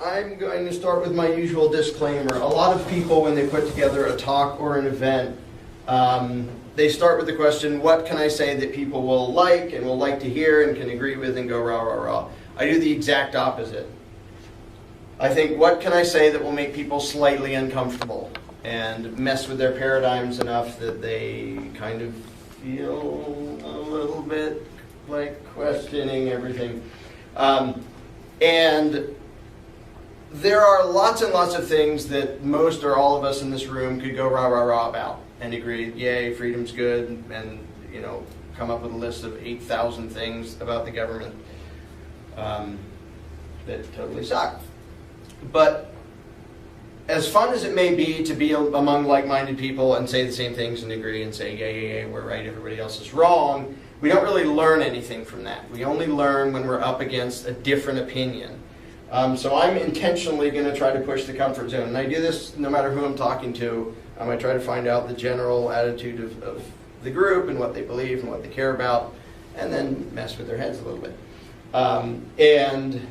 I'm going to start with my usual disclaimer. A lot of people, when they put together a talk or an event, they start with the question, what can I say that people will like and will like to hear and can agree with and go rah, rah, rah. I do the exact opposite. I think, what can I say that will make people slightly uncomfortable and mess with their paradigms enough that they kind of feel a little bit like questioning everything. And there are lots and lots of things that most or all of us in this room could go rah, rah, rah about and agree, yay, freedom's good, and come up with a list of 8,000 things about the government that totally suck. But as fun as it may be to be among like-minded people and say the same things and agree and say, yay, we're right, everybody else is wrong, we don't really learn anything from that. We only learn when we're up against a different opinion. So I'm intentionally going to try to push the comfort zone. And I do this no matter who I'm talking to. I try to find out the general attitude of the group and what they believe and what they care about, and then mess with their heads a little bit. And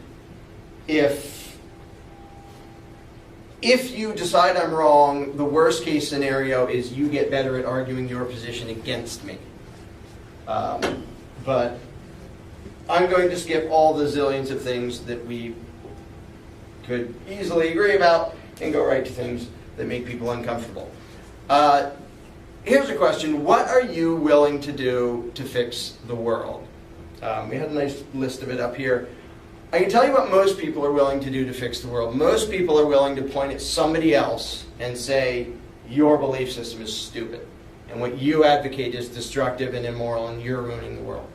if you decide I'm wrong, the worst case scenario is you get better at arguing your position against me. But I'm going to skip all the zillions of things that we could easily agree about and go right to things that make people uncomfortable. Here's a question. What are you willing to do to fix the world? We had a nice list of it up here. I can tell you what most people are willing to do to fix the world. Most people are willing to point at somebody else and say, your belief system is stupid, and what you advocate is destructive and immoral, and you're ruining the world.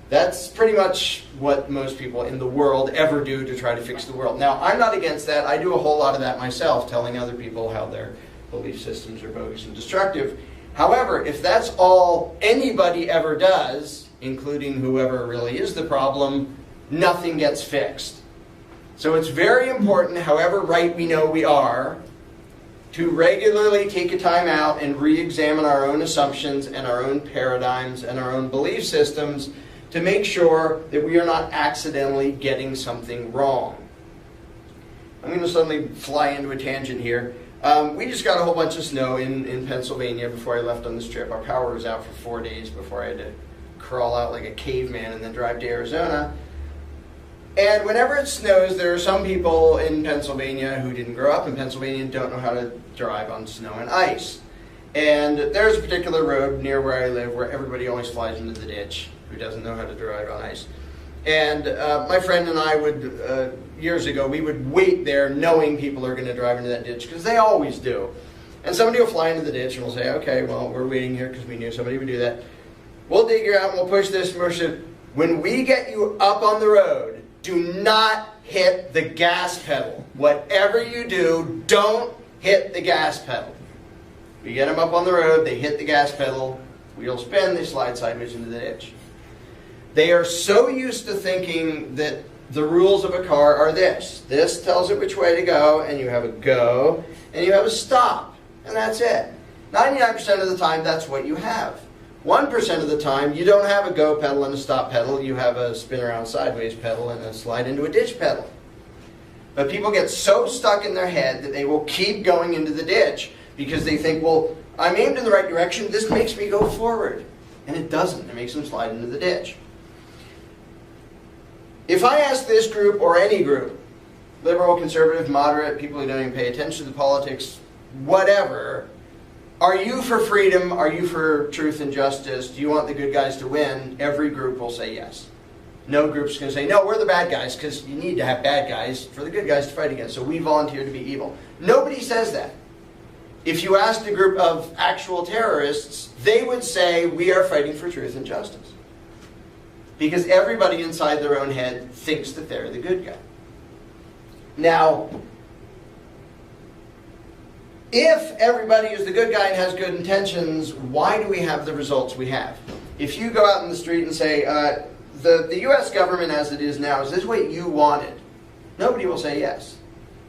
That's pretty much what most people in the world ever do to try to fix the world. Now, I'm not against that. I do a whole lot of that myself, telling other people how their belief systems are bogus and destructive. However, if that's all anybody ever does, including whoever really is the problem, nothing gets fixed. So it's very important, however right we know we are, to regularly take a time out and re-examine our own assumptions and our own paradigms and our own belief systems to make sure that we are not accidentally getting something wrong. I'm going to suddenly fly into a tangent here. We just got a whole bunch of snow in Pennsylvania before I left on this trip. Our power was out for 4 days before I had to crawl out like a caveman and then drive to Arizona. And whenever it snows, there are some people in Pennsylvania who didn't grow up in Pennsylvania and don't know how to drive on snow and ice. And there's a particular road near where I live where everybody always flies into the ditch who doesn't know how to drive on ice. And my friend and I would, years ago, we would wait there knowing people are going to drive into that ditch, because they always do. And somebody will fly into the ditch and we'll say, okay, well, we're waiting here because we knew somebody would do that. We'll dig you out and we'll push this and push it. When we get you up on the road, do not hit the gas pedal. Whatever you do, don't hit the gas pedal. We get them up on the road, they hit the gas pedal, wheels spin, they slide sideways into the ditch. They are so used to thinking that the rules of a car are this. This tells it which way to go, and you have a go, and you have a stop, and that's it. 99% of the time, that's what you have. 1% of the time, you don't have a go pedal and a stop pedal. You have a spin around sideways pedal and a slide into a ditch pedal. But people get so stuck in their head that they will keep going into the ditch because they think, well, I'm aimed in the right direction. This makes me go forward. And it doesn't. It makes them slide into the ditch. If I ask this group or any group, liberal, conservative, moderate, people who don't even pay attention to politics, whatever, are you for freedom? Are you for truth and justice? Do you want the good guys to win? Every group will say yes. No group's going to say, no, we're the bad guys, because you need to have bad guys for the good guys to fight against. So we volunteer to be evil. Nobody says that. If you asked a group of actual terrorists, they would say, we are fighting for truth and justice. Because everybody inside their own head thinks that they're the good guy. Now, If everybody is the good guy and has good intentions, why do we have the results we have? If you go out in the street and say, the U.S. government as it is now, is this what you wanted? Nobody will say yes.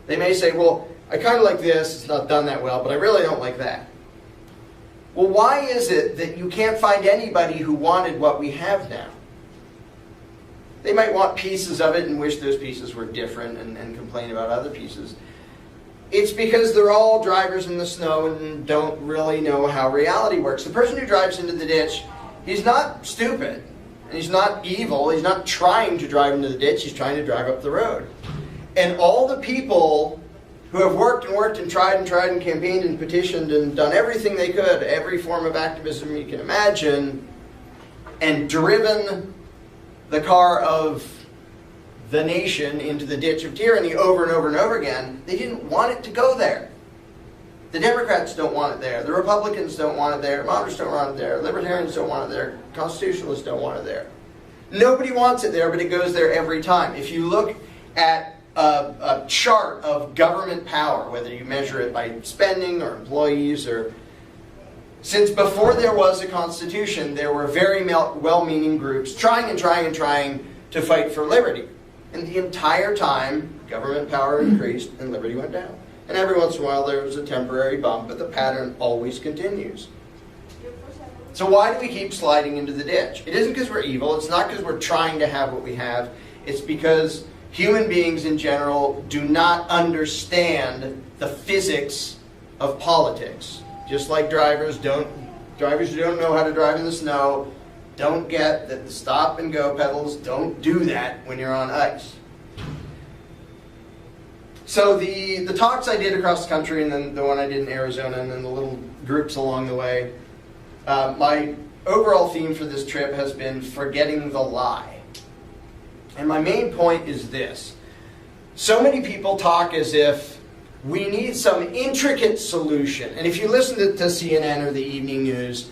They may say, well, I kind of like this, it's not done that well, but I really don't like that. Well, why is it that you can't find anybody who wanted what we have now? They might want pieces of it and wish those pieces were different and complain about other pieces. It's because they're all drivers in the snow and don't really know how reality works. The person who drives into the ditch, he's not stupid. And he's not evil. He's not trying to drive into the ditch. He's trying to drive up the road. And all the people who have worked and tried and campaigned and petitioned and done everything they could, every form of activism you can imagine, and driven the car of the nation into the ditch of tyranny over and over and over again, they didn't want it to go there. The Democrats don't want it there. The Republicans don't want it there. Moderates don't want it there. Libertarians don't want it there. Constitutionalists don't want it there. Nobody wants it there, but it goes there every time. If you look at a chart of government power, whether you measure it by spending or employees, or since before there was a constitution, there were very well-meaning groups trying to fight for liberty. And the entire time, government power increased and liberty went down. And every once in a while there was a temporary bump, but the pattern always continues. So why do we keep sliding into the ditch? It isn't because we're evil. It's not because we're trying to have what we have. It's because human beings in general do not understand the physics of politics. Just like drivers who don't know how to drive in the snow don't get that the stop and go pedals don't do that when you're on ice. So the talks I did across the country, and then the one I did in Arizona, and then the little groups along the way, my overall theme for this trip has been forgetting the lie. And my main point is this. So many people talk as if we need some intricate solution. And if you listen to CNN or the evening news,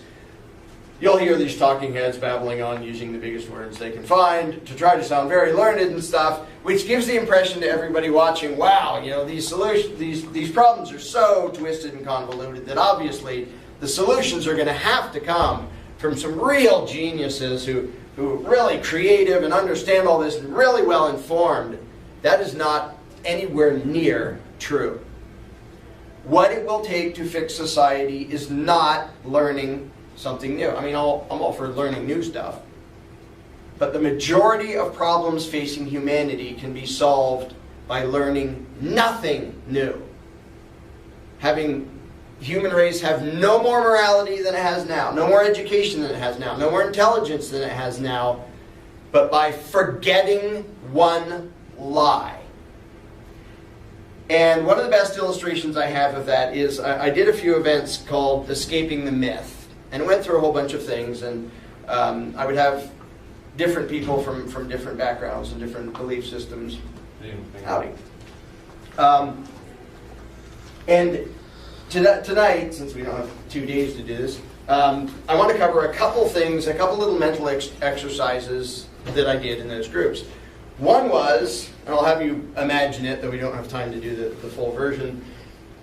you'll hear these talking heads babbling on using the biggest words they can find to try to sound very learned and stuff, which gives the impression to everybody watching, wow, you know, these problems are so twisted and convoluted that obviously the solutions are going to have to come from some real geniuses who are really creative and understand all this and really well informed. That is not anywhere near true. What it will take to fix society is not learning something new. I mean, I'm all for learning new stuff. But the majority of problems facing humanity can be solved by learning nothing new. Having the human race have no more morality than it has now, no more education than it has now, no more intelligence than it has now, but by forgetting one lie. And one of the best illustrations I have of that is I did a few events called Escaping the Myth. And it went through a whole bunch of things, and I would have different people from different backgrounds and different belief systems. Howdy. And tonight, since we don't have 2 days to do this, I want to cover a couple things, a couple little mental exercises that I did in those groups. One was, and I'll have you imagine it, though we don't have time to do the full version.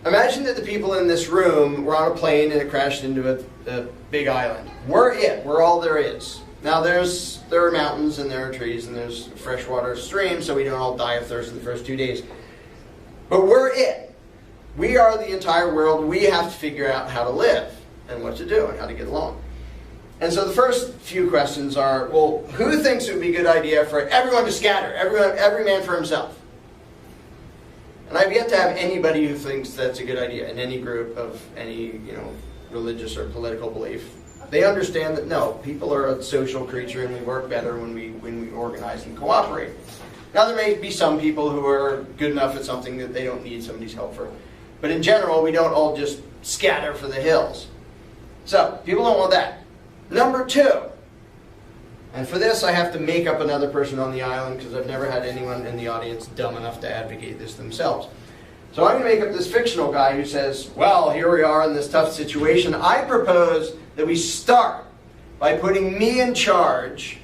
Imagine that the people in this room were on a plane and it crashed into a big island. We're all there is. Now there are mountains and there are trees and there's freshwater streams, so we don't all die of thirst in the first 2 days. But we're it. We are the entire world. We have to figure out how to live and what to do and how to get along. And so the first few questions are, well, who thinks it would be a good idea for everyone to scatter, every man for himself? And I've yet to have anybody who thinks that's a good idea in any group of any, religious or political belief. They understand that no, people are a social creature and we work better when we organize and cooperate. Now there may be some people who are good enough at something that they don't need somebody's help for. But in general, we don't all just scatter for the hills. So, people don't want that. Number two, and for this I have to make up another person on the island because I've never had anyone in the audience dumb enough to advocate this themselves. So I'm going to make up this fictional guy who says, well, here we are in this tough situation. I propose that we start by putting me in charge.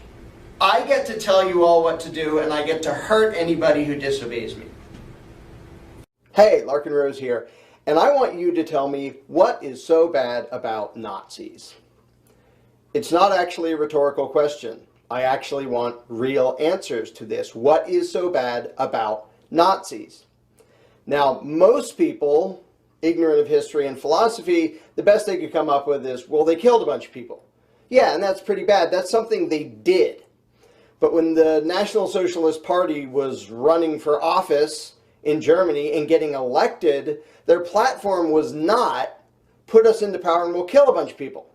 I get to tell you all what to do, and I get to hurt anybody who disobeys me. Hey, Larkin Rose here. and I want you to tell me what is so bad about Nazis. It's not actually a rhetorical question. I actually want real answers to this. What is so bad about Nazis? Now, most people, ignorant of history and philosophy, the best they could come up with is, well, they killed a bunch of people. Yeah, and that's pretty bad. That's something they did. But when the National Socialist Party was running for office in Germany and getting elected, their platform was not, put us into power and we'll kill a bunch of people.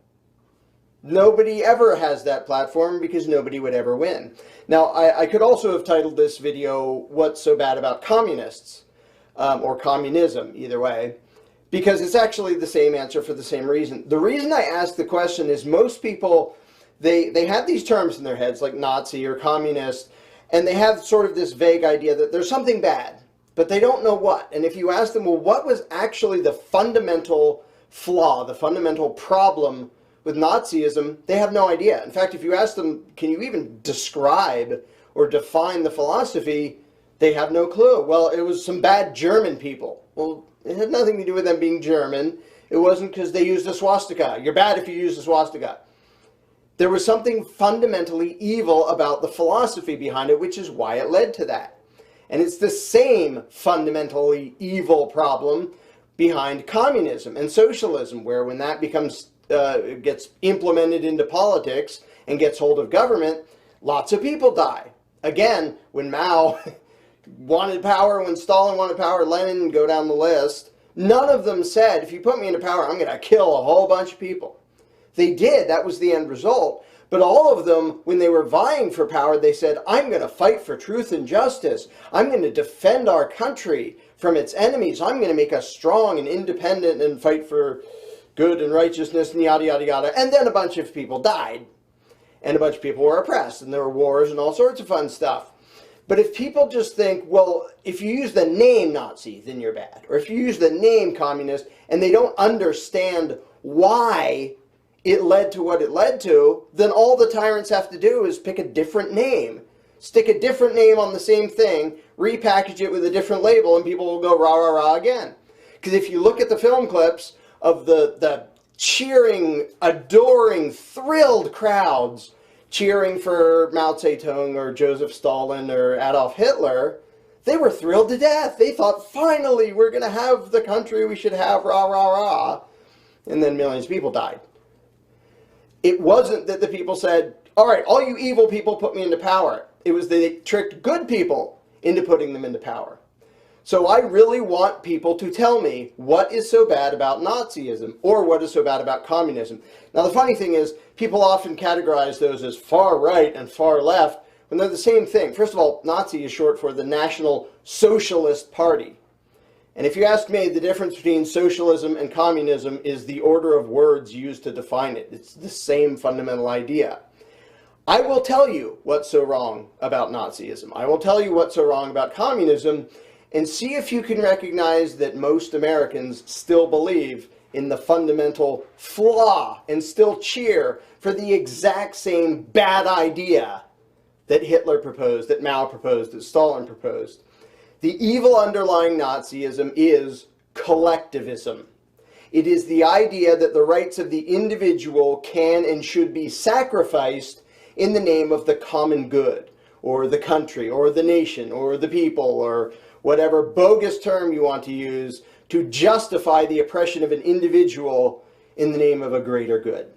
Nobody ever has that platform because nobody would ever win. Now, I could also have titled this video, What's So Bad About Communists? Or Communism, either way, because it's actually the same answer for the same reason. The reason I ask the question is most people, they have these terms in their heads like Nazi or communist, and they have sort of this vague idea that there's something bad, but they don't know what. And if you ask them, well, what was actually the fundamental flaw, the fundamental problem with Nazism, they have no idea. In fact, if you ask them, can you even describe or define the philosophy, they have no clue. Well, it was some bad German people. Well, it had nothing to do with them being German. It wasn't because they used a swastika. You're bad if you use a swastika. There was something fundamentally evil about the philosophy behind it, which is why it led to that. And it's the same fundamentally evil problem behind communism and socialism, where when that becomes gets implemented into politics and gets hold of government, lots of people die. Again, when Mao wanted power, when Stalin wanted power, Lenin, go down the list, none of them said, if you put me into power, I'm going to kill a whole bunch of people. They did. That was the end result. But all of them, when they were vying for power, they said, I'm going to fight for truth and justice. I'm going to defend our country from its enemies. I'm going to make us strong and independent and fight for good and righteousness and yada, yada, yada. And then a bunch of people died. And a bunch of people were oppressed. And there were wars and all sorts of fun stuff. But if people just think, well, if you use the name Nazi, then you're bad. Or if you use the name communist, and they don't understand why it led to what it led to, then all the tyrants have to do is pick a different name. Stick a different name on the same thing, repackage it with a different label, and people will go rah, rah, rah again. Because if you look at the film clips of the cheering, adoring, thrilled crowds cheering for Mao Zedong or Joseph Stalin or Adolf Hitler, they were thrilled to death. They thought, finally, we're going to have the country we should have, rah, rah, rah. And then millions of people died. It wasn't that the people said, all right, all you evil people put me into power. It was that they tricked good people into putting them into power. So I really want people to tell me what is so bad about Nazism or what is so bad about communism. Now the funny thing is, people often categorize those as far right and far left when they're the same thing. First of all, Nazi is short for the National Socialist Party. And if you ask me, the difference between socialism and communism is the order of words used to define it. It's the same fundamental idea. I will tell you what's so wrong about Nazism. I will tell you what's so wrong about communism, and see if you can recognize that most Americans still believe in the fundamental flaw and still cheer for the exact same bad idea that Hitler proposed, that Mao proposed, that Stalin proposed. The evil underlying Nazism is collectivism. It is the idea that the rights of the individual can and should be sacrificed in the name of the common good, or the country, or the nation, or the people, or whatever bogus term you want to use to justify the oppression of an individual in the name of a greater good.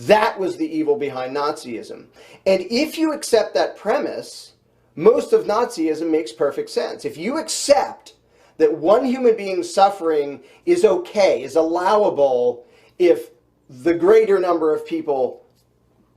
That was the evil behind Nazism. And if you accept that premise, most of Nazism makes perfect sense. If you accept that one human being's suffering is okay, is allowable, if the greater number of people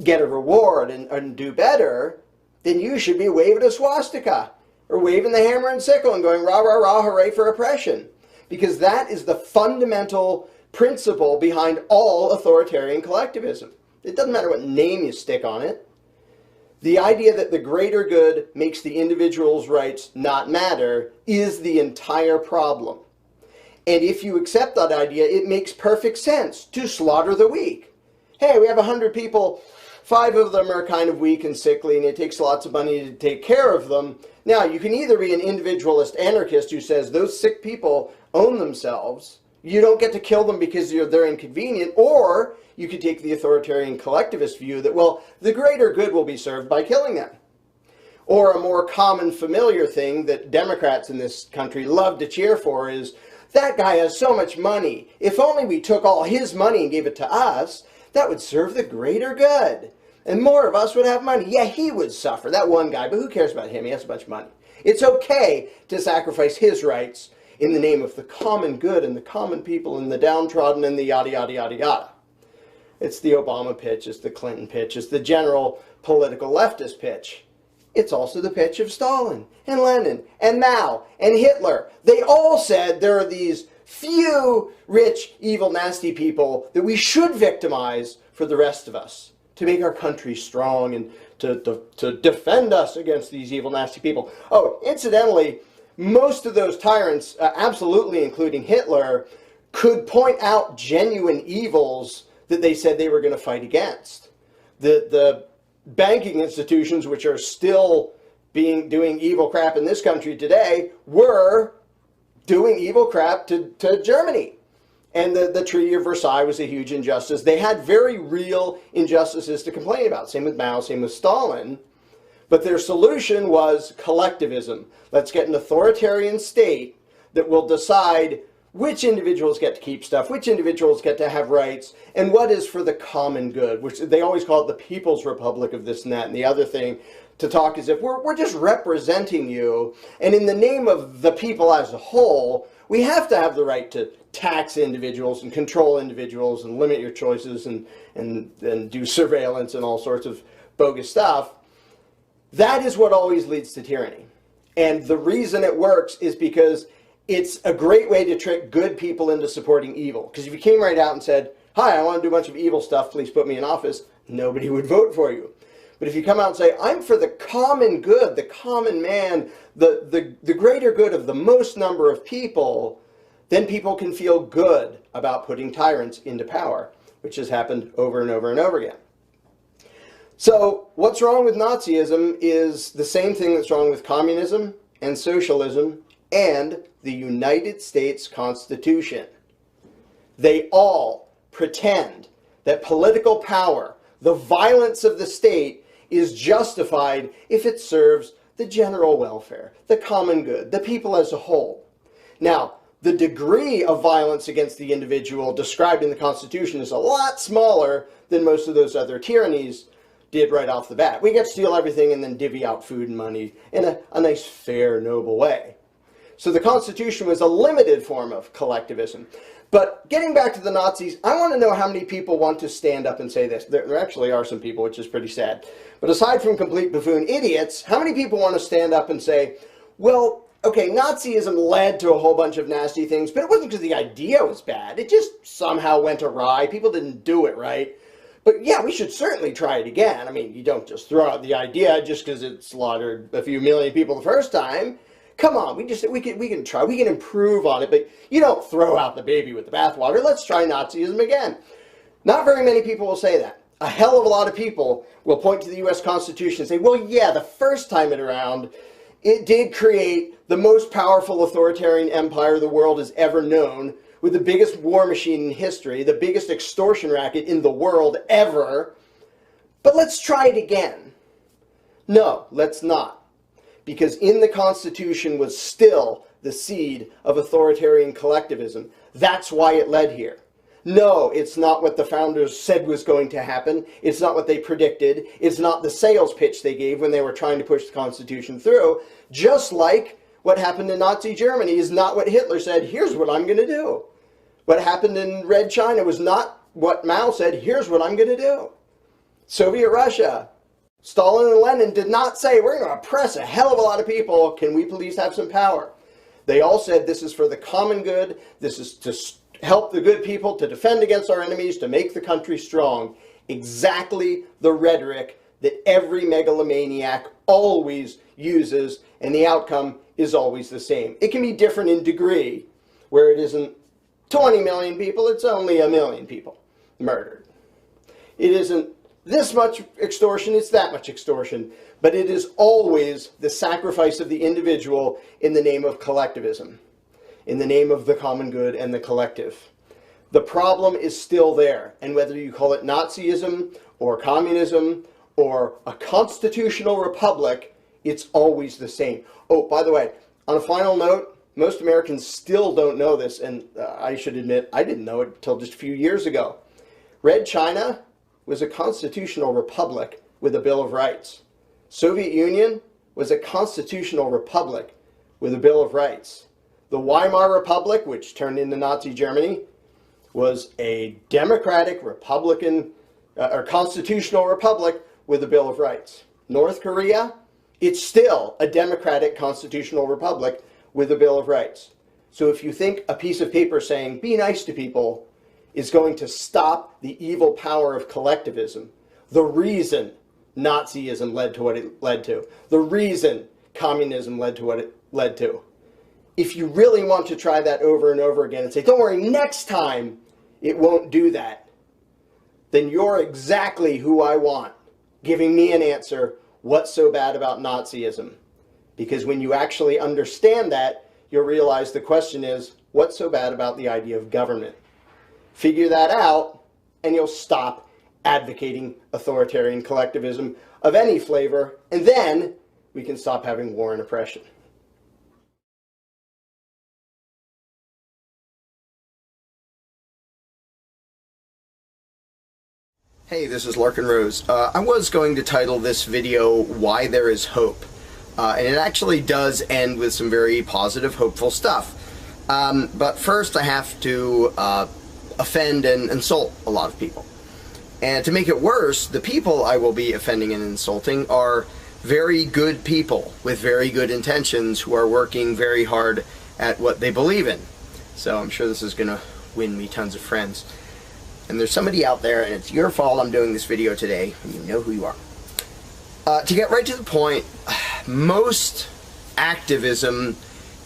get a reward and do better, then you should be waving a swastika or waving the hammer and sickle and going rah, rah, rah, hooray for oppression. Because that is the fundamental principle behind all authoritarian collectivism. It doesn't matter what name you stick on it. The idea that the greater good makes the individual's rights not matter is the entire problem. And if you accept that idea, it makes perfect sense to slaughter the weak. Hey, we have 100 people, 5 of them are kind of weak and sickly, and it takes lots of money to take care of them. Now, you can either be an individualist anarchist who says those sick people own themselves, you don't get to kill them because they're inconvenient, or you could take the authoritarian collectivist view that, well, the greater good will be served by killing them. Or a more common familiar thing that Democrats in this country love to cheer for is, that guy has so much money. If only we took all his money and gave it to us, that would serve the greater good. And more of us would have money. Yeah, he would suffer, that one guy, but who cares about him? He has a bunch of money. It's okay to sacrifice his rights in the name of the common good and the common people and the downtrodden and the yada, yada, yada, yada. It's the Obama pitch, it's the Clinton pitch, it's the general political leftist pitch. It's also the pitch of Stalin and Lenin and Mao and Hitler. They all said there are these few rich, evil, nasty people that we should victimize for the rest of us, to make our country strong and to defend us against these evil, nasty people. Oh, incidentally, most of those tyrants, absolutely including Hitler, could point out genuine evils that they said they were going to fight against. The banking institutions, which are still doing evil crap in this country today, were doing evil crap to Germany. And the Treaty of Versailles was a huge injustice. They had very real injustices to complain about. Same with Mao, same with Stalin. But their solution was collectivism. Let's get an authoritarian state that will decide which individuals get to keep stuff, which individuals get to have rights, and what is for the common good, which they always call it the People's Republic of this and that and the other thing, to talk as if we're just representing you, and in the name of the people as a whole, we have to have the right to tax individuals and control individuals and limit your choices and do surveillance and all sorts of bogus stuff. That is what always leads to tyranny. And the reason it works is because it's a great way to trick good people into supporting evil. Because if you came right out and said, hi, I want to do a bunch of evil stuff, please put me in office, nobody would vote for you. But if you come out and say, I'm for the common good, the common man, the greater good of the most number of people, then people can feel good about putting tyrants into power, which has happened over and over and over again. So what's wrong with Nazism is the same thing that's wrong with communism and socialism and the United States Constitution. They all pretend that political power, the violence of the state, is justified if it serves the general welfare, the common good, the people as a whole. Now, the degree of violence against the individual described in the Constitution is a lot smaller than most of those other tyrannies did right off the bat. We get to steal everything and then divvy out food and money in a nice, fair, noble way. So the Constitution was a limited form of collectivism. But getting back to the Nazis, I want to know how many people want to stand up and say this. There actually are some people, which is pretty sad. But aside from complete buffoon idiots, how many people want to stand up and say, well, okay, Nazism led to a whole bunch of nasty things, but it wasn't because the idea was bad. It just somehow went awry. People didn't do it right. But yeah, we should certainly try it again. I mean, you don't just throw out the idea just because it slaughtered a few million people the first time. Come on, we can try, we can improve on it, but you don't throw out the baby with the bathwater. Let's try Nazism again. Not very many people will say that. A hell of a lot of people will point to the U.S. Constitution and say, well, yeah, the first time around, it did create the most powerful authoritarian empire the world has ever known, with the biggest war machine in history, the biggest extortion racket in the world ever. But let's try it again. No, let's not. Because in the Constitution was still the seed of authoritarian collectivism. That's why it led here. No, it's not what the founders said was going to happen. It's not what they predicted. It's not the sales pitch they gave when they were trying to push the Constitution through. Just like what happened in Nazi Germany is not what Hitler said, here's what I'm going to do. What happened in Red China was not what Mao said, here's what I'm going to do. Soviet Russia, Stalin and Lenin did not say, we're going to oppress a hell of a lot of people, can we please have some power? They all said this is for the common good, this is to help the good people, to defend against our enemies, to make the country strong. Exactly the rhetoric that every megalomaniac always uses, and the outcome is always the same. It can be different in degree, where it isn't 20 million people, it's only 1 million people murdered. It isn't this much extortion, it's that much extortion. But it is always the sacrifice of the individual in the name of collectivism, in the name of the common good and the collective. The problem is still there, and whether you call it Nazism or communism or a constitutional republic, it's always the same. Oh, by the way, on a final note, most Americans still don't know this, and I should admit I didn't know it until just a few years ago. Red China was a constitutional republic with a Bill of Rights. Soviet Union was a constitutional republic with a Bill of Rights. The Weimar Republic, which turned into Nazi Germany, was a democratic republican or constitutional republic with a Bill of Rights. North Korea, it's still a democratic constitutional republic with a Bill of Rights. So if you think a piece of paper saying, be nice to people, is going to stop the evil power of collectivism, the reason Nazism led to what it led to, the reason communism led to what it led to. If you really want to try that over and over again and say, don't worry, next time it won't do that, then you're exactly who I want, giving me an answer, what's so bad about Nazism? Because when you actually understand that, you'll realize the question is, what's so bad about the idea of government? Figure that out, and you'll stop advocating authoritarian collectivism of any flavor, and then we can stop having war and oppression. Hey, this is Larkin Rose. I was going to title this video, Why There Is Hope. And it actually does end with some very positive, hopeful stuff. But first I have to offend and insult a lot of people. And to make it worse, the people I will be offending and insulting are very good people with very good intentions who are working very hard at what they believe in. So I'm sure this is going to win me tons of friends. And there's somebody out there, and it's your fault I'm doing this video today, and you know who you are. To get right to the point, most activism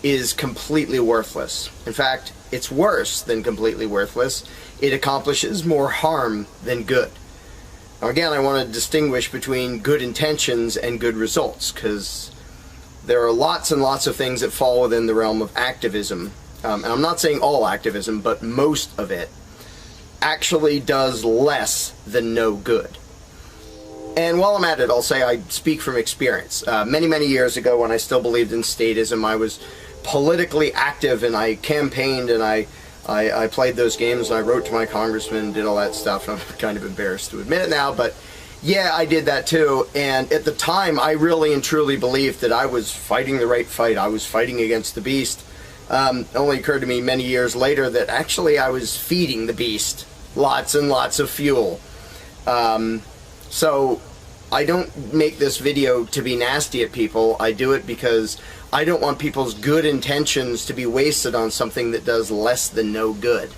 is completely worthless. In fact, it's worse than completely worthless. It accomplishes more harm than good. Now again, I want to distinguish between good intentions and good results, because there are lots and lots of things that fall within the realm of activism. And I'm not saying all activism, but most of it actually does less than no good. And while I'm at it, I'll say I speak from experience. Many years ago, when I still believed in statism, I was politically active, and I campaigned, and I played those games, and I wrote to my congressman and did all that stuff. I'm kind of embarrassed to admit it now, but yeah, I did that too. And at the time, I really and truly believed that I was fighting the right fight. I was fighting against the beast. It only occurred to me many years later that actually I was feeding the beast lots and lots of fuel. So I don't make this video to be nasty at people. I do it because I don't want people's good intentions to be wasted on something that does less than no good.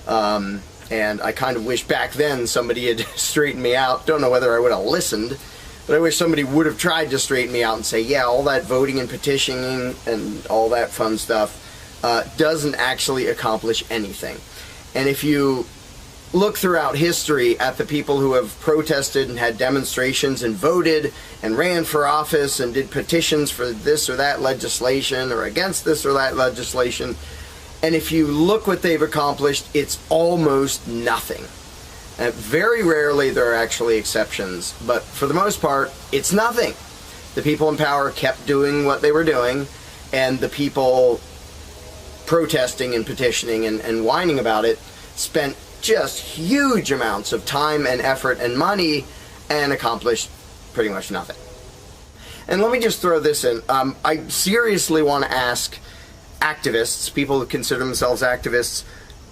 And I kind of wish back then somebody had straightened me out. Don't know whether I would have listened, but I wish somebody would have tried to straighten me out and say, yeah, all that voting and petitioning and all that fun stuff doesn't actually accomplish anything. And if you look throughout history at the people who have protested and had demonstrations and voted and ran for office and did petitions for this or that legislation or against this or that legislation, and if you look what they've accomplished, it's almost nothing. Very rarely there are actually exceptions, but for the most part, it's nothing. The people in power kept doing what they were doing, and the people protesting and petitioning and whining about it spent just huge amounts of time and effort and money and accomplished pretty much nothing. And let me just throw this in. I seriously want to ask activists, people who consider themselves activists,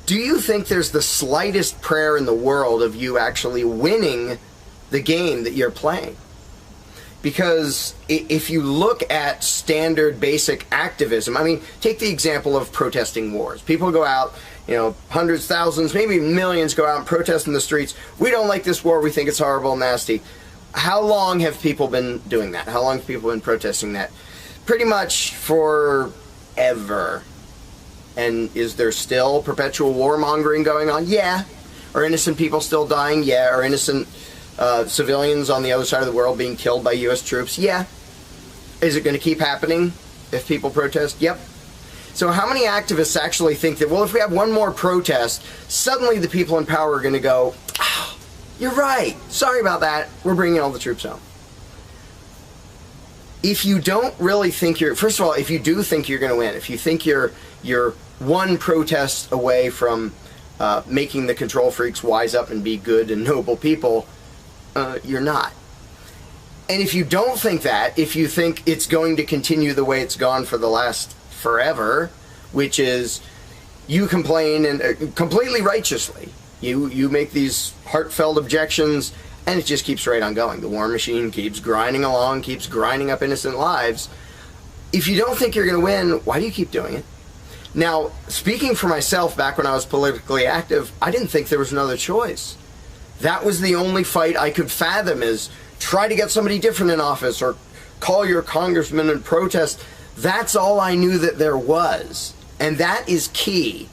do you think there's the slightest prayer in the world of you actually winning the game that you're playing? Because if you look at standard basic activism, I mean, take the example of protesting wars. People go out, you know, hundreds, thousands, maybe millions go out and protest in the streets. We don't like this war. We think it's horrible and nasty. how long have people been doing that? How long have people been protesting that? Pretty much forever. And is there still perpetual warmongering going on? Yeah. Are innocent people still dying? Yeah. Are innocent civilians on the other side of the world being killed by U.S. troops? Yeah. Is it going to keep happening if people protest? Yep. So how many activists actually think that, well, if we have one more protest, suddenly the people in power are going to go, oh, you're right, sorry about that, we're bringing all the troops home. If you don't really think first of all, if you do think you're going to win, if you think you're one protest away from making the control freaks wise up and be good and noble people, you're not. And if you don't think that, if you think it's going to continue the way it's gone for the last forever, which is you complain and completely righteously, you make these heartfelt objections, and it just keeps right on going. The war machine keeps grinding along, keeps grinding up innocent lives. If you don't think you're going to win, why do you keep doing it? Now, speaking for myself, back when I was politically active, I didn't think there was another choice. That was the only fight I could fathom, is try to get somebody different in office or call your congressman and protest. That's all I knew that there was. And that is key.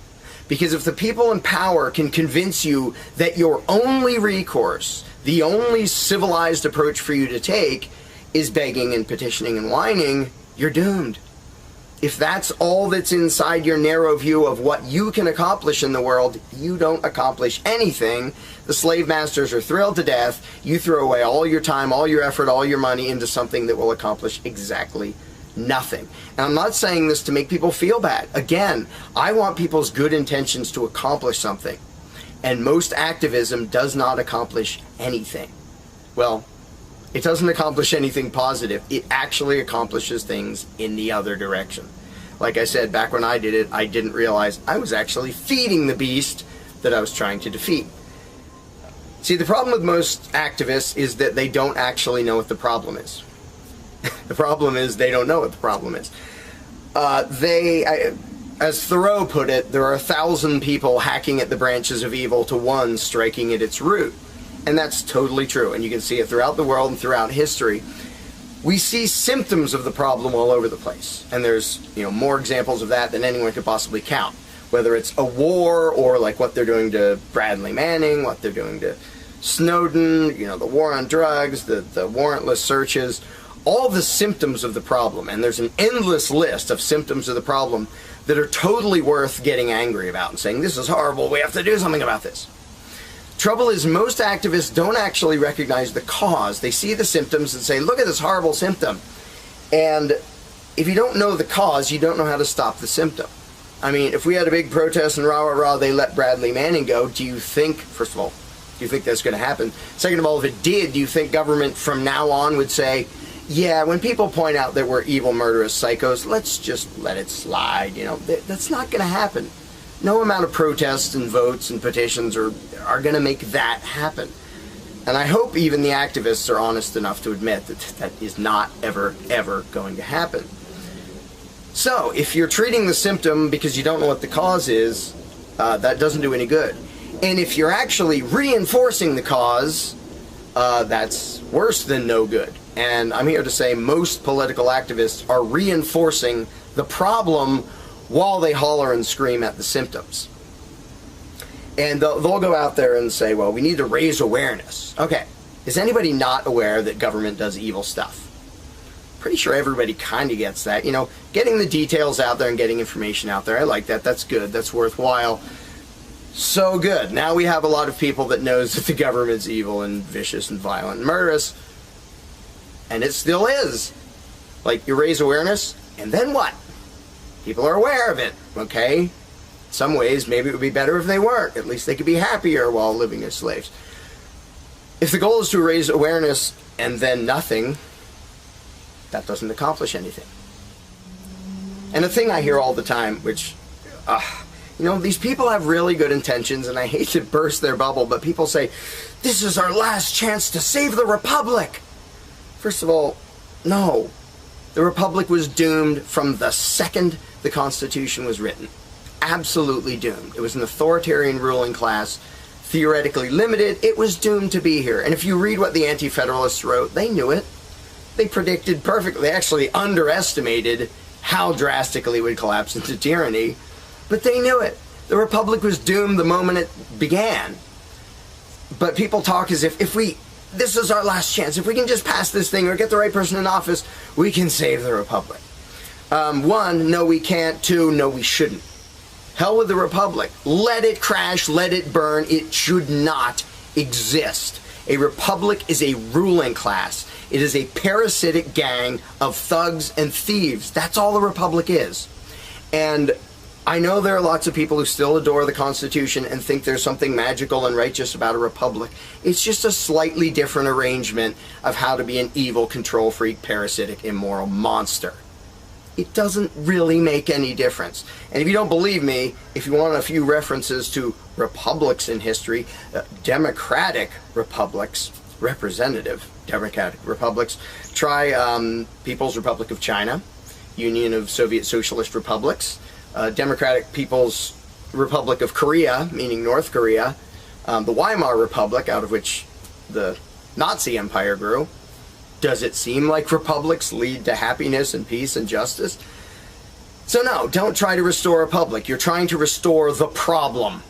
Because if the people in power can convince you that your only recourse, the only civilized approach for you to take, is begging and petitioning and whining, you're doomed. If that's all that's inside your narrow view of what you can accomplish in the world, you don't accomplish anything. The slave masters are thrilled to death. You throw away all your time, all your effort, all your money into something that will accomplish exactly nothing. And I'm not saying this to make people feel bad. Again, I want people's good intentions to accomplish something. And most activism does not accomplish anything. Well, it doesn't accomplish anything positive. It actually accomplishes things in the other direction. Like I said, back when I did it, I didn't realize I was actually feeding the beast that I was trying to defeat. See, the problem with most activists is that they don't actually know what the problem is. The problem is they don't know what the problem is. As Thoreau put it, there are 1,000 people hacking at the branches of evil to one striking at its root. And that's totally true. And you can see it throughout the world and throughout history. We see symptoms of the problem all over the place. And there's, more examples of that than anyone could possibly count. Whether it's a war or like what they're doing to Bradley Manning, what they're doing to Snowden, the war on drugs, the warrantless searches, all the symptoms of the problem. And there's an endless list of symptoms of the problem that are totally worth getting angry about and saying, this is horrible, we have to do something about this. Trouble is, most activists don't actually recognize the cause. They see the symptoms and say, look at this horrible symptom. And if you don't know the cause, you don't know how to stop the symptom. I mean, if we had a big protest and rah, they let Bradley Manning go, do you think, first of all, do you think that's going to happen? Second of all, if it did, do you think government from now on would say, yeah, when people point out that we're evil, murderous psychos, let's just let it slide, That's not going to happen. No amount of protests and votes and petitions are going to make that happen. And I hope even the activists are honest enough to admit that that is not ever going to happen. So, if you're treating the symptom because you don't know what the cause is, that doesn't do any good. And if you're actually reinforcing the cause, that's worse than no good. And I'm here to say most political activists are reinforcing the problem while they holler and scream at the symptoms. And they'll go out there and say, well, we need to raise awareness. Okay, is anybody not aware that government does evil stuff? Pretty sure everybody kind of gets that. Getting the details out there and getting information out there, I like that. That's good. That's worthwhile. So good. Now we have a lot of people that knows that the government's evil and vicious and violent and murderous. And it still is. Like, you raise awareness, and then what? People are aware of it, okay? In some ways, maybe it would be better if they weren't. At least they could be happier while living as slaves. If the goal is to raise awareness and then nothing, that doesn't accomplish anything. And the thing I hear all the time, which, these people have really good intentions, and I hate to burst their bubble, but people say, this is our last chance to save the Republic. First of all, no. The Republic was doomed from the second the Constitution was written. Absolutely doomed. It was an authoritarian ruling class theoretically limited, it was doomed to be here. And if you read what the Anti-Federalists wrote, they knew it. They predicted perfectly. They actually underestimated how drastically it would collapse into tyranny, but they knew it. The Republic was doomed the moment it began. But people talk as if this is our last chance. If we can just pass this thing or get the right person in office, we can save the Republic. One, no we can't. Two, no we shouldn't. Hell with the Republic. Let it crash, let it burn. It should not exist. A republic is a ruling class. It is a parasitic gang of thugs and thieves. That's all the Republic is. And I know there are lots of people who still adore the Constitution and think there's something magical and righteous about a republic. It's just a slightly different arrangement of how to be an evil, control freak, parasitic, immoral monster. It doesn't really make any difference. And if you don't believe me, if you want a few references to republics in history, democratic republics, representative democratic republics, try People's Republic of China, Union of Soviet Socialist Republics, Democratic People's Republic of Korea, meaning North Korea, the Weimar Republic, out of which the Nazi Empire grew. Does it seem like republics lead to happiness and peace and justice? So no, don't try to restore a republic. You're trying to restore the problem.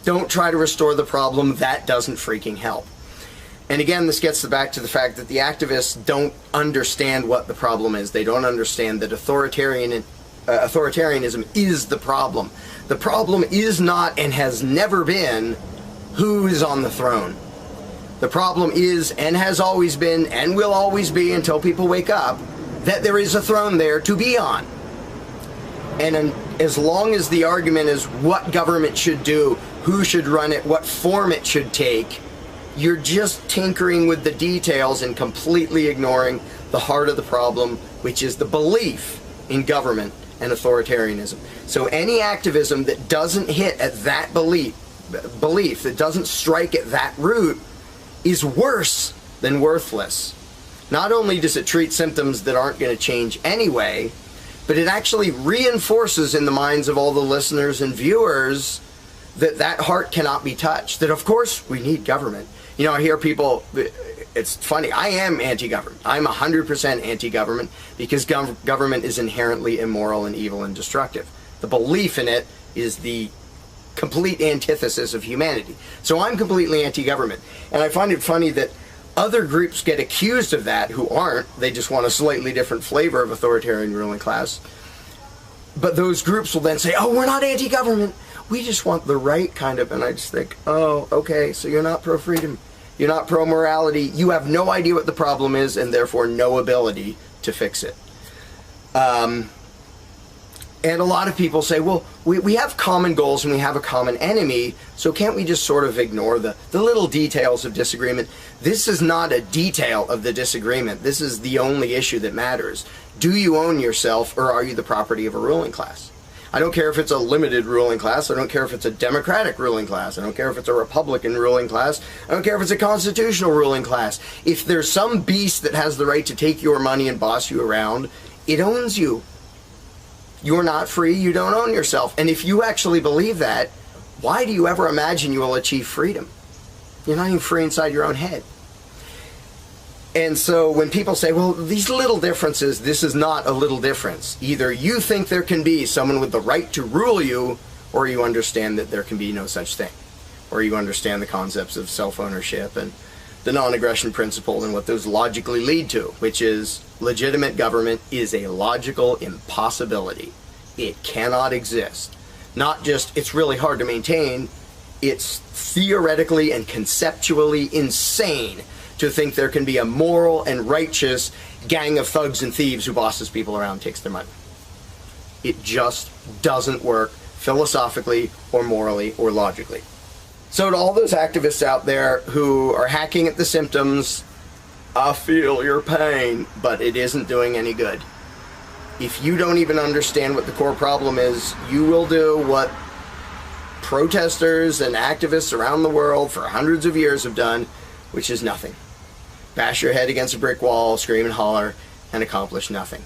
Don't try to restore the problem. That doesn't freaking help. And again, this gets back to the fact that the activists don't understand what the problem is. They don't understand that authoritarianism is the problem. The problem is not and has never been who is on the throne. The problem is, and has always been, and will always be until people wake up, that there is a throne there to be on. And as long as the argument is what government should do, who should run it, what form it should take, you're just tinkering with the details and completely ignoring the heart of the problem, which is the belief in government and authoritarianism. So any activism that doesn't hit at that belief, that doesn't strike at that root, is worse than worthless. Not only does it treat symptoms that aren't going to change anyway, but it actually reinforces in the minds of all the listeners and viewers that that heart cannot be touched. That of course we need government. You know, I hear people, it's funny, I am anti-government. I'm 100% anti-government because government is inherently immoral and evil and destructive. The belief in it is the complete antithesis of humanity. So I'm completely anti-government. And I find it funny that other groups get accused of that who aren't. They just want a slightly different flavor of authoritarian ruling class. But those groups will then say, oh, we're not anti-government. We just want the right kind of, and I just think, oh, okay, so you're not pro-freedom. You're not pro-morality. You have no idea what the problem is and therefore no ability to fix it. And a lot of people say, well, we have common goals and we have a common enemy, so can't we just sort of ignore the little details of disagreement? This is not a detail of the disagreement. This is the only issue that matters. Do you own yourself or are you the property of a ruling class? I don't care if it's a limited ruling class. I don't care if it's a democratic ruling class. I don't care if it's a Republican ruling class. I don't care if it's a constitutional ruling class. If there's some beast that has the right to take your money and boss you around, it owns you. You're not free, you don't own yourself. And if you actually believe that, why do you ever imagine you will achieve freedom? You're not even free inside your own head. And so when people say, well, these little differences, this is not a little difference. Either you think there can be someone with the right to rule you, or you understand that there can be no such thing. Or you understand the concepts of self-ownership and the non-aggression principle and what those logically lead to, which is legitimate government is a logical impossibility. It cannot exist. Not just it's really hard to maintain, it's theoretically and conceptually insane to think there can be a moral and righteous gang of thugs and thieves who bosses people around and takes their money. It just doesn't work philosophically or morally or logically. So to all those activists out there who are hacking at the symptoms, I feel your pain, but it isn't doing any good. If you don't even understand what the core problem is, you will do what protesters and activists around the world for hundreds of years have done, which is nothing. Bash your head against a brick wall, scream and holler, and accomplish nothing.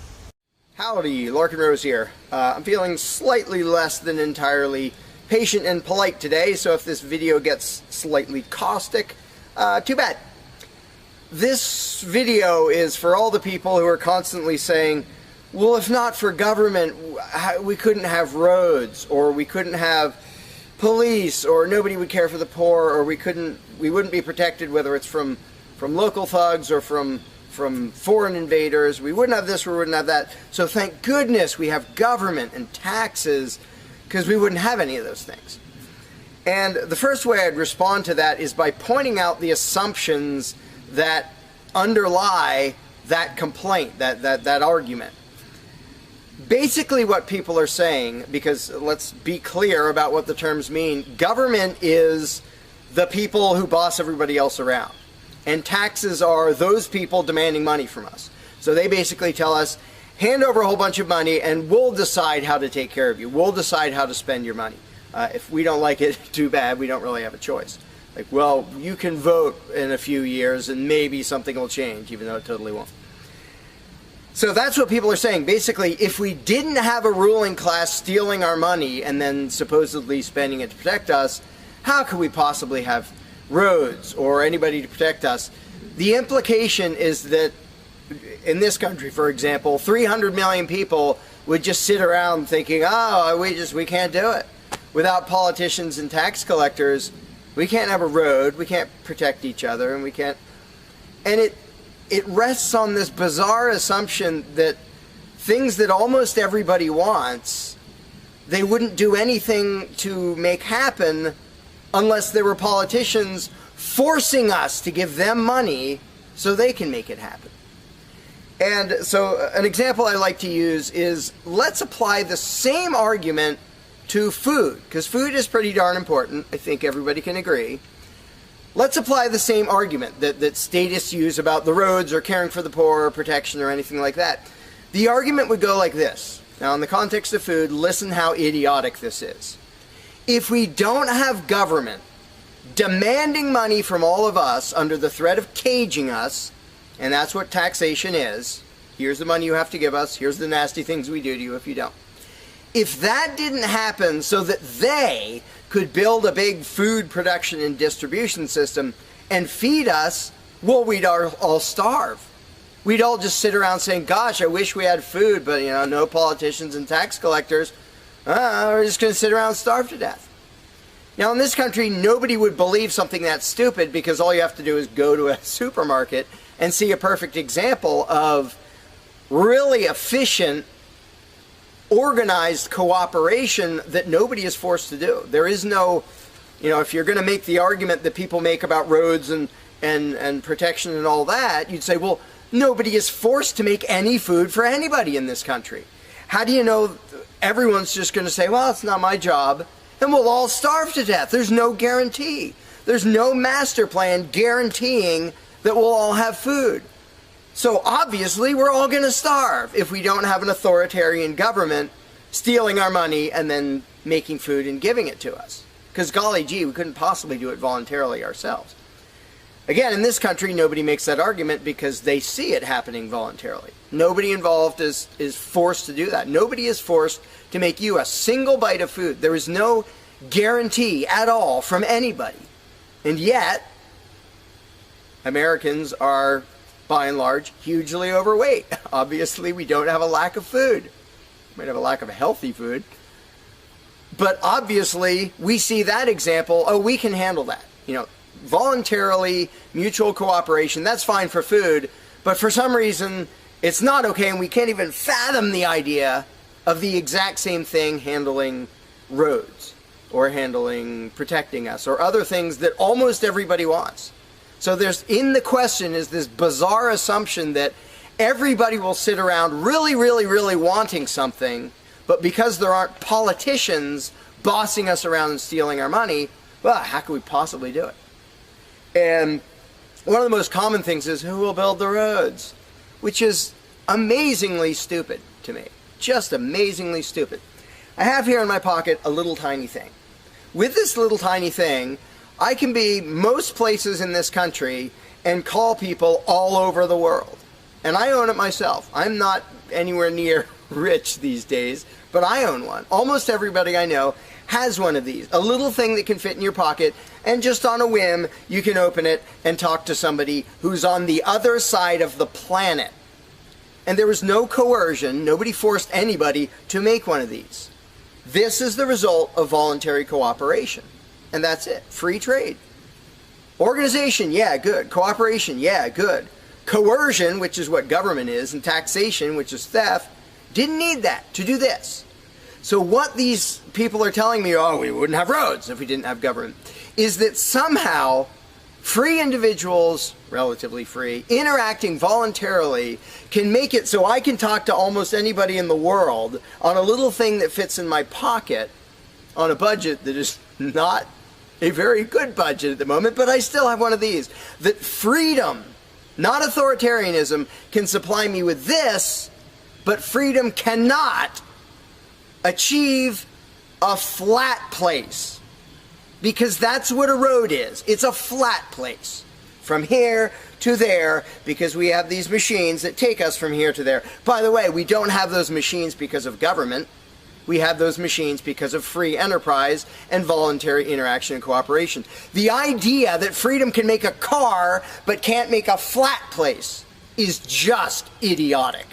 Howdy, Larkin Rose here. I'm feeling slightly less than entirely patient and polite today, so if this video gets slightly caustic, too bad. This video is for all the people who are constantly saying, well, if not for government, we couldn't have roads, or we couldn't have police, or nobody would care for the poor, or we wouldn't be protected, whether it's from local thugs or from foreign invaders. We wouldn't have this, we wouldn't have that. So thank goodness we have government and taxes, because we wouldn't have any of those things. And the first way I'd respond to that is by pointing out the assumptions that underlie that complaint, that argument. Basically what people are saying, because let's be clear about what the terms mean, government is the people who boss everybody else around. And taxes are those people demanding money from us. So they basically tell us, hand over a whole bunch of money and we'll decide how to take care of you. We'll decide how to spend your money. If we don't like it, too bad, we don't really have a choice. Like, well, you can vote in a few years and maybe something will change, even though it totally won't. So that's what people are saying. Basically, if we didn't have a ruling class stealing our money and then supposedly spending it to protect us, how could we possibly have roads or anybody to protect us? The implication is that in this country, for example, 300 million people would just sit around thinking, oh, we can't do it. Without politicians and tax collectors, we can't have a road, we can't protect each other, and we can't... And it rests on this bizarre assumption that things that almost everybody wants, they wouldn't do anything to make happen unless there were politicians forcing us to give them money so they can make it happen. And so an example I like to use is, let's apply the same argument to food, because food is pretty darn important. I think everybody can agree. Let's apply the same argument that statists use about the roads or caring for the poor or protection or anything like that. The argument would go like this. Now, in the context of food, listen how idiotic this is. If we don't have government demanding money from all of us under the threat of caging us, and that's what taxation is, here's the money you have to give us, here's the nasty things we do to you if you don't. If that didn't happen so that they could build a big food production and distribution system and feed us, well, we'd all starve. We'd all just sit around saying, gosh, I wish we had food, but no politicians and tax collectors. We're just going to sit around and starve to death. Now, in this country, nobody would believe something that stupid, because all you have to do is go to a supermarket and see a perfect example of really efficient, organized cooperation that nobody is forced to do. There is no, if you're going to make the argument that people make about roads and protection and all that, you'd say, well, nobody is forced to make any food for anybody in this country. How do you know everyone's just going to say, well, it's not my job, and we'll all starve to death? There's no guarantee. There's no master plan guaranteeing that we'll all have food. So obviously we're all going to starve if we don't have an authoritarian government stealing our money and then making food and giving it to us. Because golly gee, we couldn't possibly do it voluntarily ourselves. Again, in this country, nobody makes that argument because they see it happening voluntarily. Nobody involved is forced to do that. Nobody is forced to make you a single bite of food. There is no guarantee at all from anybody. And yet, Americans are, by and large, hugely overweight. Obviously, we don't have a lack of food. We might have a lack of healthy food. But obviously, we see that example, oh, we can handle that. Voluntarily, mutual cooperation, that's fine for food, but for some reason, it's not okay, and we can't even fathom the idea of the exact same thing handling roads, or handling protecting us, or other things that almost everybody wants. So in the question is this bizarre assumption that everybody will sit around really, really, really wanting something, but because there aren't politicians bossing us around and stealing our money, well, how could we possibly do it? And one of the most common things is, who will build the roads? Which is amazingly stupid to me. Just amazingly stupid. I have here in my pocket a little tiny thing. With this little tiny thing, I can be most places in this country and call people all over the world. And I own it myself. I'm not anywhere near rich these days, but I own one. Almost everybody I know has one of these. A little thing that can fit in your pocket, and just on a whim, you can open it and talk to somebody who's on the other side of the planet. And there was no coercion. Nobody forced anybody to make one of these. This is the result of voluntary cooperation. And that's it. Free trade. Organization, yeah, good. Cooperation, yeah, good. Coercion, which is what government is, and taxation, which is theft, didn't need that to do this. So what these people are telling me, oh, we wouldn't have roads if we didn't have government, is that somehow free individuals, relatively free, interacting voluntarily can make it so I can talk to almost anybody in the world on a little thing that fits in my pocket on a budget that is not a very good budget at the moment, but I still have one of these. That freedom, not authoritarianism, can supply me with this, but freedom cannot achieve a flat place. Because that's what a road is. It's a flat place. From here to there, because we have these machines that take us from here to there. By the way, we don't have those machines because of government. We have those machines because of free enterprise and voluntary interaction and cooperation. The idea that freedom can make a car but can't make a flat place is just idiotic.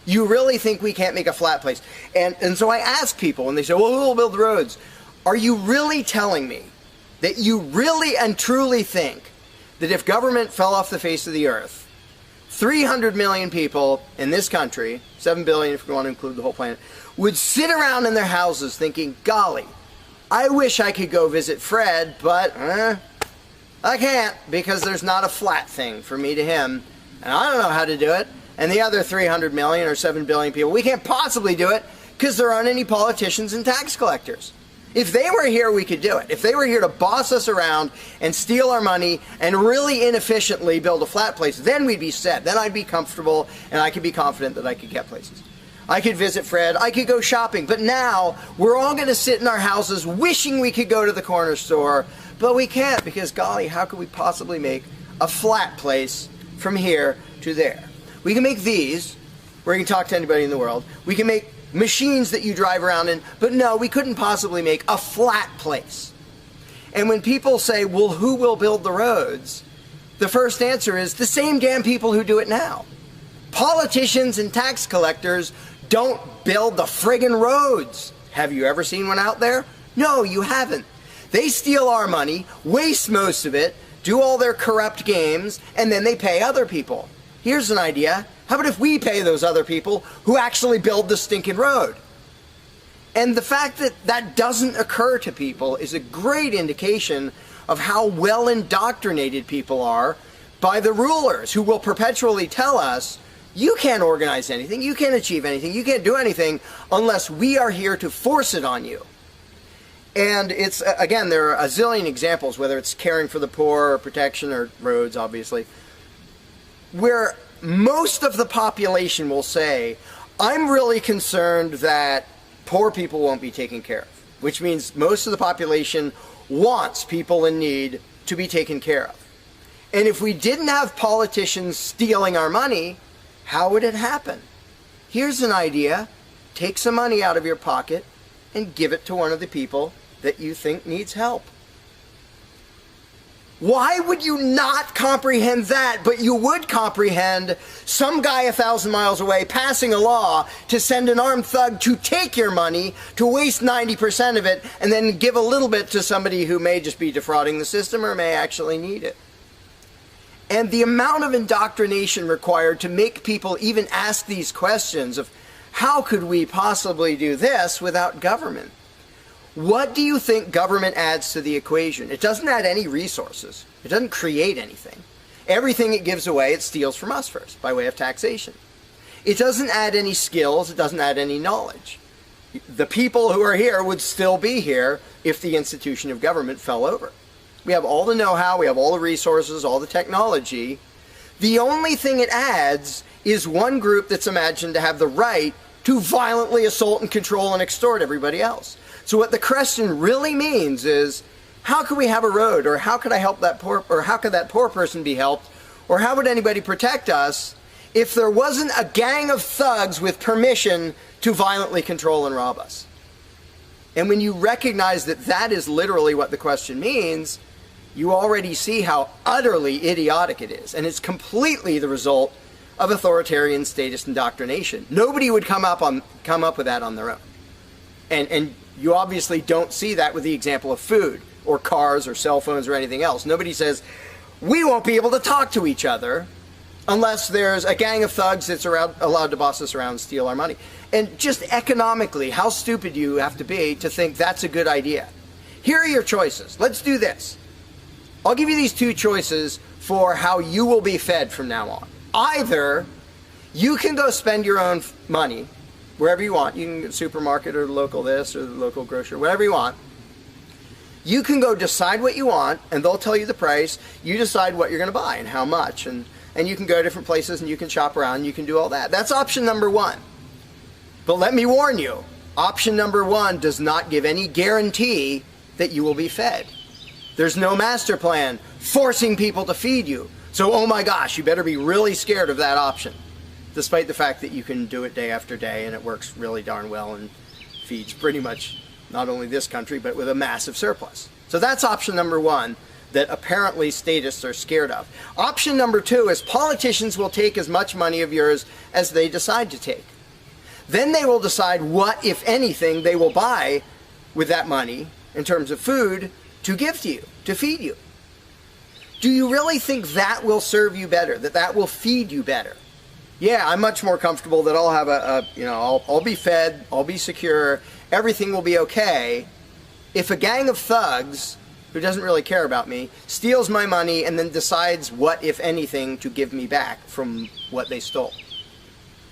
You really think we can't make a flat place? And so I ask people, and they say, well, who will build roads? Are you really telling me that you really and truly think that if government fell off the face of the earth, 300 million people in this country, 7 billion if we want to include the whole planet, would sit around in their houses thinking, golly, I wish I could go visit Fred, but I can't because there's not a flat thing for me to him, and I don't know how to do it. And the other 300 million or 7 billion people, we can't possibly do it because there aren't any politicians and tax collectors. If they were here, we could do it. If they were here to boss us around and steal our money and really inefficiently build a flat place, then we'd be set. Then I'd be comfortable and I could be confident that I could get places. I could visit Fred, I could go shopping, but now we're all going to sit in our houses wishing we could go to the corner store, but we can't because, golly, how could we possibly make a flat place from here to there? We can make these, where you can talk to anybody in the world. We can make machines that you drive around in, but no, we couldn't possibly make a flat place. And when people say, well, who will build the roads? The first answer is the same damn people who do it now. Politicians and tax collectors don't build the friggin' roads. Have you ever seen one out there? No, you haven't. They steal our money, waste most of it, do all their corrupt games, and then they pay other people. Here's an idea. How about if we pay those other people who actually build the stinking road? And the fact that that doesn't occur to people is a great indication of how well indoctrinated people are by the rulers who will perpetually tell us, you can't organize anything, you can't achieve anything, you can't do anything unless we are here to force it on you. And it's, again, there are a zillion examples, whether it's caring for the poor or protection or roads, obviously, where most of the population will say, I'm really concerned that poor people won't be taken care of, which means most of the population wants people in need to be taken care of. And if we didn't have politicians stealing our money, how would it happen? Here's an idea. Take some money out of your pocket and give it to one of the people that you think needs help. Why would you not comprehend that, but you would comprehend some guy 1,000 miles away passing a law to send an armed thug to take your money, to waste 90% of it, and then give a little bit to somebody who may just be defrauding the system or may actually need it? And the amount of indoctrination required to make people even ask these questions of how could we possibly do this without government? What do you think government adds to the equation? It doesn't add any resources. It doesn't create anything. Everything it gives away, it steals from us first, by way of taxation. It doesn't add any skills. It doesn't add any knowledge. The people who are here would still be here if the institution of government fell over. We have all the know-how, we have all the resources, all the technology. The only thing it adds is one group that's imagined to have the right to violently assault and control and extort everybody else. So what the question really means is, how could we have a road, or how could I help that poor, or how could that poor person be helped, or how would anybody protect us if there wasn't a gang of thugs with permission to violently control and rob us. And when you recognize that that is literally what the question means, you already see how utterly idiotic it is. And it's completely the result of authoritarian statist indoctrination. Nobody would come up with that on their own. And you obviously don't see that with the example of food or cars or cell phones or anything else. Nobody says, we won't be able to talk to each other unless there's a gang of thugs that's allowed to boss us around and steal our money. And just economically, how stupid do you have to be to think that's a good idea? Here are your choices. Let's do this. I'll give you these two choices for how you will be fed from now on. Either you can go spend your own money wherever you want. You can go to the supermarket or the local this or the local grocery, whatever you want. You can go decide what you want, and they'll tell you the price. You decide what you're going to buy and how much. And you can go to different places and you can shop around and you can do all that. That's option number one. But let me warn you, option number one does not give any guarantee that you will be fed. There's no master plan forcing people to feed you. So, oh my gosh, you better be really scared of that option, despite the fact that you can do it day after day and it works really darn well and feeds pretty much not only this country, but with a massive surplus. So that's option number one that apparently statists are scared of. Option number two is politicians will take as much money of yours as they decide to take. Then they will decide what, if anything, they will buy with that money in terms of food to give to you, to feed you. Do you really think that will serve you better, that will feed you better? Yeah, I'm much more comfortable that I'll have I'll be fed, I'll be secure, everything will be okay. If a gang of thugs who doesn't really care about me steals my money and then decides what, if anything, to give me back from what they stole.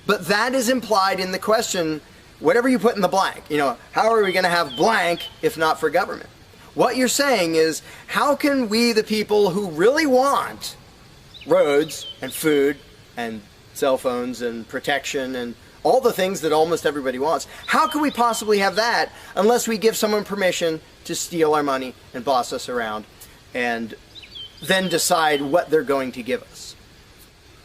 But that is implied in the question, whatever you put in the blank. How are we going to have blank if not for government? What you're saying is, how can we, the people who really want roads and food and cell phones and protection and all the things that almost everybody wants, how can we possibly have that unless we give someone permission to steal our money and boss us around and then decide what they're going to give us?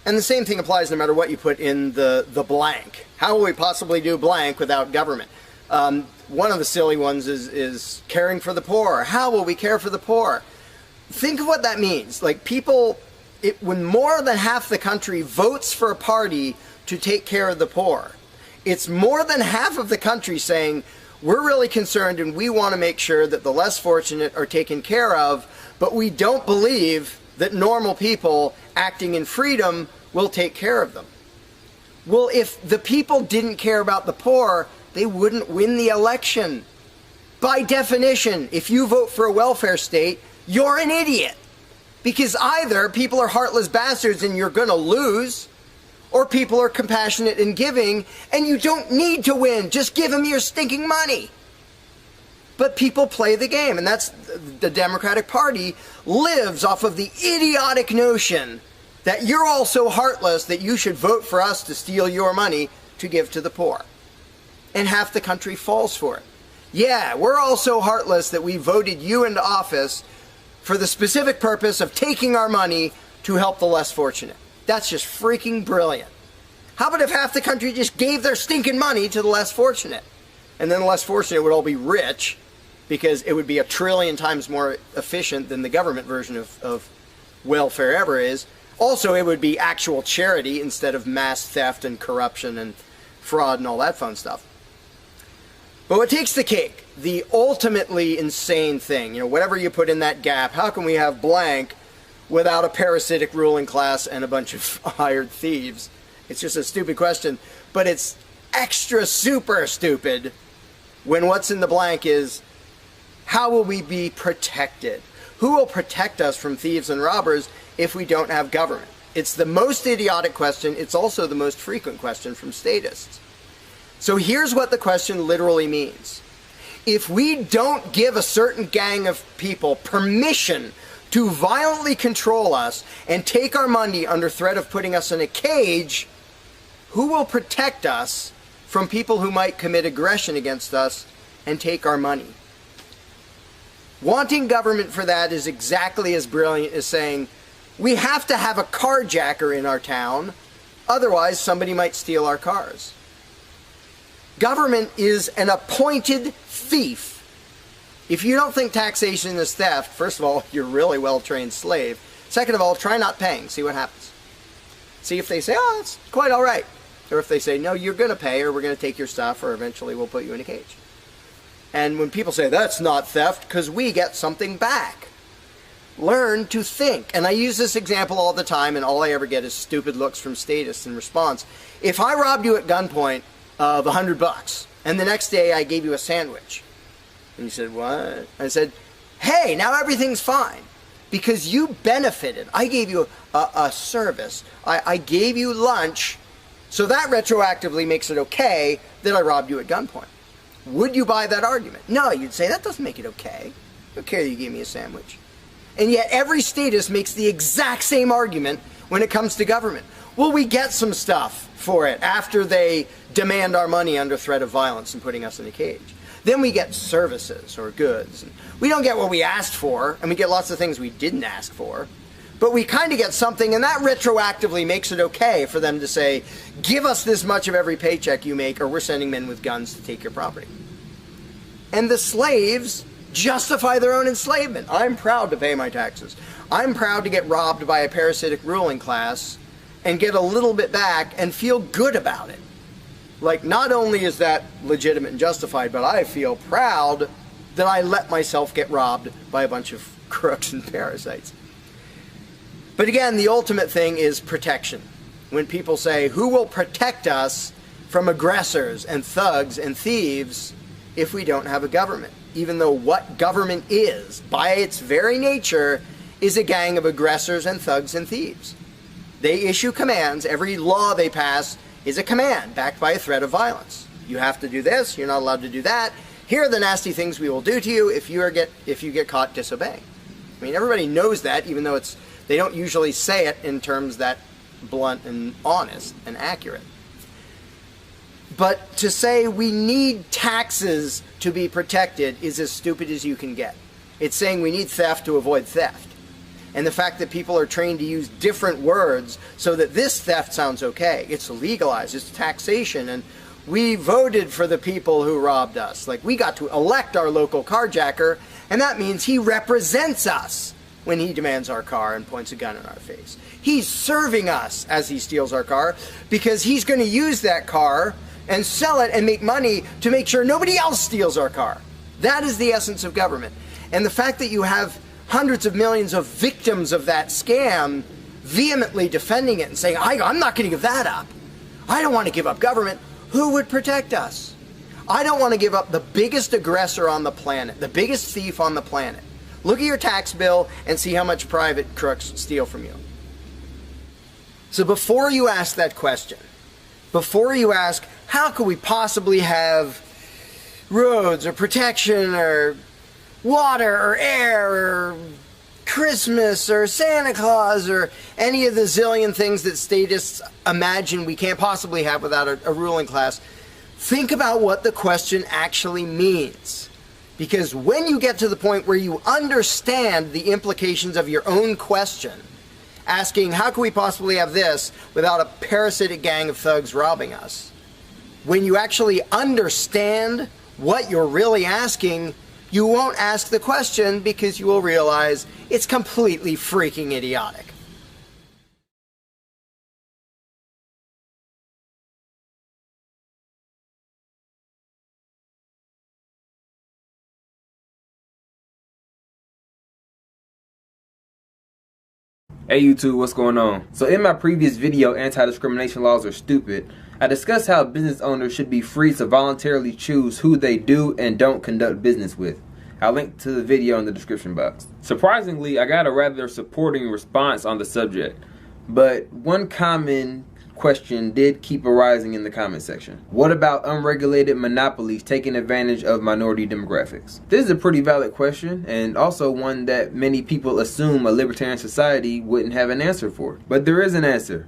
And the same thing applies no matter what you put in the blank. How will we possibly do blank without government? One of the silly ones is caring for the poor. How will we care for the poor? Think of what that means. Like when more than half the country votes for a party to take care of the poor, it's more than half of the country saying, we're really concerned and we want to make sure that the less fortunate are taken care of, but we don't believe that normal people acting in freedom will take care of them. Well, if the people didn't care about the poor, they wouldn't win the election. By definition, if you vote for a welfare state, you're an idiot. Because either people are heartless bastards and you're going to lose, or people are compassionate and giving and you don't need to win. Just give them your stinking money. But people play the game, and that's the Democratic Party lives off of the idiotic notion that you're all so heartless that you should vote for us to steal your money to give to the poor. And half the country falls for it. Yeah, we're all so heartless that we voted you into office for the specific purpose of taking our money to help the less fortunate. That's just freaking brilliant. How about if half the country just gave their stinking money to the less fortunate? And then the less fortunate would all be rich, because it would be 1 trillion times more efficient than the government version of welfare ever is. Also, it would be actual charity instead of mass theft and corruption and fraud and all that fun stuff. But what takes the cake, the ultimately insane thing, whatever you put in that gap, how can we have blank without a parasitic ruling class and a bunch of hired thieves? It's just a stupid question, but it's extra super stupid when what's in the blank is, how will we be protected? Who will protect us from thieves and robbers if we don't have government? It's the most idiotic question. It's also the most frequent question from statists. So here's what the question literally means. If we don't give a certain gang of people permission to violently control us and take our money under threat of putting us in a cage, who will protect us from people who might commit aggression against us and take our money? Wanting government for that is exactly as brilliant as saying, we have to have a carjacker in our town, otherwise somebody might steal our cars. Government is an appointed thief. If you don't think taxation is theft, first of all, you're a really well-trained slave. Second of all, try not paying. See what happens. See if they say, oh, that's quite all right. Or if they say, no, you're going to pay, or we're going to take your stuff, or eventually we'll put you in a cage. And when people say, that's not theft, because we get something back. Learn to think. And I use this example all the time, and all I ever get is stupid looks from statists in response. If I robbed you at gunpoint of $100, and the next day I gave you a sandwich, and you said, what? I said, hey, now everything's fine. Because you benefited. I gave you a service. I gave you lunch, so that retroactively makes it okay that I robbed you at gunpoint. Would you buy that argument? No, you'd say, that doesn't make it okay. Okay, you gave me a sandwich. And yet every statist makes the exact same argument when it comes to government. Well, we get some stuff for it after they demand our money under threat of violence and putting us in a cage. Then we get services or goods. We don't get what we asked for, and we get lots of things we didn't ask for. But we kind of get something, and that retroactively makes it okay for them to say, give us this much of every paycheck you make, or we're sending men with guns to take your property. And the slaves justify their own enslavement. I'm proud to pay my taxes. I'm proud to get robbed by a parasitic ruling class and get a little bit back and feel good about it. Like, not only is that legitimate and justified, but I feel proud that I let myself get robbed by a bunch of crooks and parasites. But again, the ultimate thing is protection. When people say, who will protect us from aggressors and thugs and thieves if we don't have a government? Even though what government is, by its very nature, is a gang of aggressors and thugs and thieves. They issue commands. Every law they pass is a command backed by a threat of violence. You have to do this, you're not allowed to do that. Here are the nasty things we will do to you if you get caught disobeying. I mean, everybody knows that, even though they don't usually say it in terms that blunt and honest and accurate. But to say we need taxes to be protected is as stupid as you can get. It's saying we need theft to avoid theft. And the fact that people are trained to use different words so that this theft sounds okay. It's legalized, it's taxation, and we voted for the people who robbed us. Like, we got to elect our local carjacker, and that means he represents us when he demands our car and points a gun in our face. He's serving us as he steals our car, because he's going to use that car and sell it and make money to make sure nobody else steals our car. That is the essence of government. And the fact that you have hundreds of millions of victims of that scam vehemently defending it and saying, I'm not going to give that up. I don't want to give up government. Who would protect us? I don't want to give up the biggest aggressor on the planet, the biggest thief on the planet. Look at your tax bill and see how much private crooks steal from you. So before you ask that question, before you ask, how could we possibly have roads or protection or water or air or Christmas or Santa Claus or any of the zillion things that statists imagine we can't possibly have without a ruling class, think about what the question actually means. Because when you get to the point where you understand the implications of your own question, asking, how can we possibly have this without a parasitic gang of thugs robbing us? When you actually understand what you're really asking, you won't ask the question because you will realize it's completely freaking idiotic. Hey YouTube, what's going on? So in my previous video, Anti-Discrimination Laws Are Stupid, I discussed how business owners should be free to voluntarily choose who they do and don't conduct business with. I'll link to the video in the description box. Surprisingly, I got a rather supporting response on the subject, but one common question did keep arising in the comment section. What about unregulated monopolies taking advantage of minority demographics? This is a pretty valid question, and also one that many people assume a libertarian society wouldn't have an answer for. But there is an answer.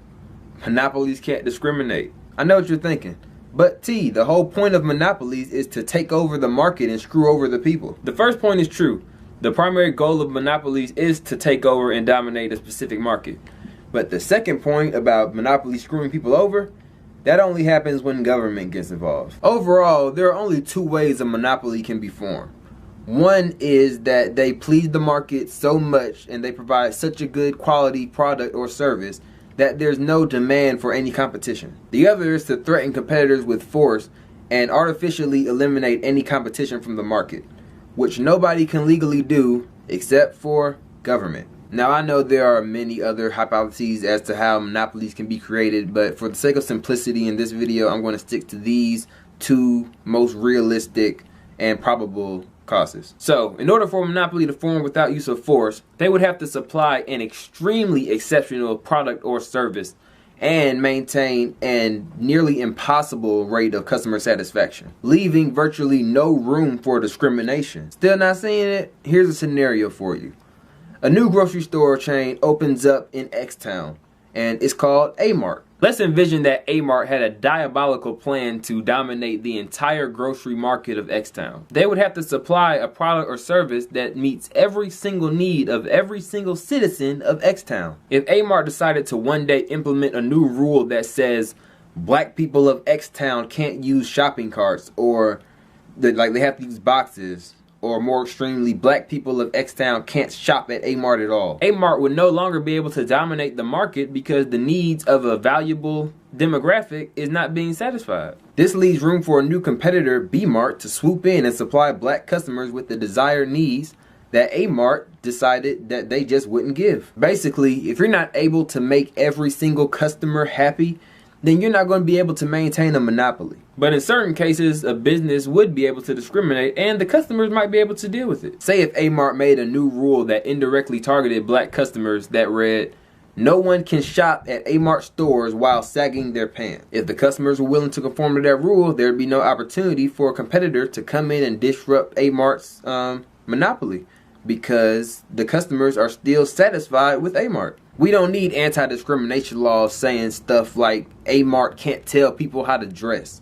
Monopolies can't discriminate. I know what you're thinking. But T, the whole point of monopolies is to take over the market and screw over the people. The first point is true. The primary goal of monopolies is to take over and dominate a specific market. But the second point about monopolies screwing people over, That only happens when government gets involved. Overall, there are only two ways a monopoly can be formed. One is that they please the market so much and they provide such a good quality product or service that there's no demand for any competition. The other is to threaten competitors with force and artificially eliminate any competition from the market, which nobody can legally do except for government. Now, I know there are many other hypotheses as to how monopolies can be created, but for the sake of simplicity in this video, I'm going to stick to these two most realistic and probable causes. So, in order for a monopoly to form without use of force, they would have to supply an extremely exceptional product or service and maintain a nearly impossible rate of customer satisfaction, leaving virtually no room for discrimination. Still not seeing it? Here's a scenario for you. A new grocery store chain opens up in X town, and it's called A-Mart. Let's envision that A-Mart had a diabolical plan to dominate the entire grocery market of X-Town. They would have to supply a product or service that meets every single need of every single citizen of X-Town. If A-Mart decided to one day implement a new rule that says black people of X-Town can't use shopping carts, or they have to use boxes, or more extremely, black people of X-Town can't shop at A-Mart at all, A-Mart would no longer be able to dominate the market because the needs of a valuable demographic is not being satisfied. This leaves room for a new competitor, B-Mart, to swoop in and supply black customers with the desired needs that A-Mart decided that they just wouldn't give. Basically, if you're not able to make every single customer happy, then you're not going to be able to maintain a monopoly. But in certain cases, a business would be able to discriminate and the customers might be able to deal with it. Say if A-Mart made a new rule that indirectly targeted black customers that read, no one can shop at A-Mart stores while sagging their pants. If the customers were willing to conform to that rule, there'd be no opportunity for a competitor to come in and disrupt A-Mart's monopoly, because the customers are still satisfied with A-Mart. We don't need anti-discrimination laws saying stuff like A-Mart can't tell people how to dress.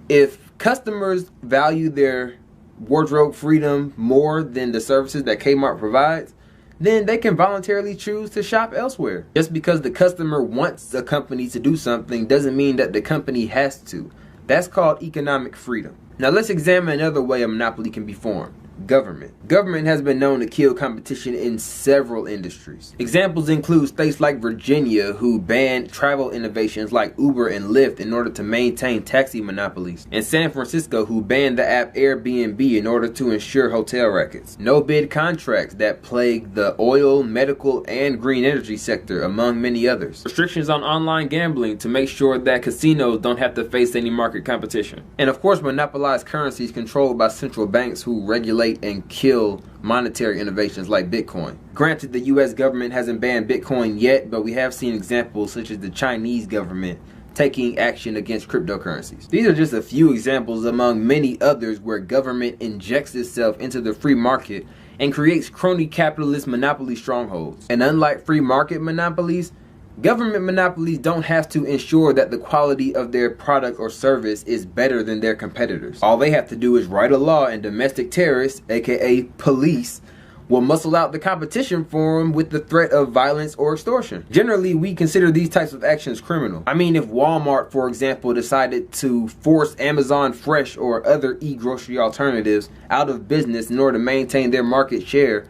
If customers value their wardrobe freedom more than the services that Kmart provides, then they can voluntarily choose to shop elsewhere. Just because the customer wants a company to do something doesn't mean that the company has to. That's called economic freedom. Now let's examine another way a monopoly can be formed. Government. Government has been known to kill competition in several industries. Examples include states like Virginia, who banned travel innovations like Uber and Lyft in order to maintain taxi monopolies, and San Francisco, who banned the app Airbnb in order to ensure hotel rackets. No-bid contracts that plague the oil, medical, and green energy sector, among many others. Restrictions on online gambling to make sure that casinos don't have to face any market competition. And of course, monopolized currencies controlled by central banks who regulate and kill monetary innovations like Bitcoin. Granted, the US government hasn't banned Bitcoin yet, but we have seen examples such as the Chinese government taking action against cryptocurrencies. These are just a few examples among many others where government injects itself into the free market and creates crony capitalist monopoly strongholds. And unlike free market monopolies, government monopolies don't have to ensure that the quality of their product or service is better than their competitors. All they have to do is write a law, and domestic terrorists, aka police, will muscle out the competition for them with the threat of violence or extortion. Generally, we consider these types of actions criminal. I mean, if Walmart, for example, decided to force Amazon Fresh or other e-grocery alternatives out of business in order to maintain their market share,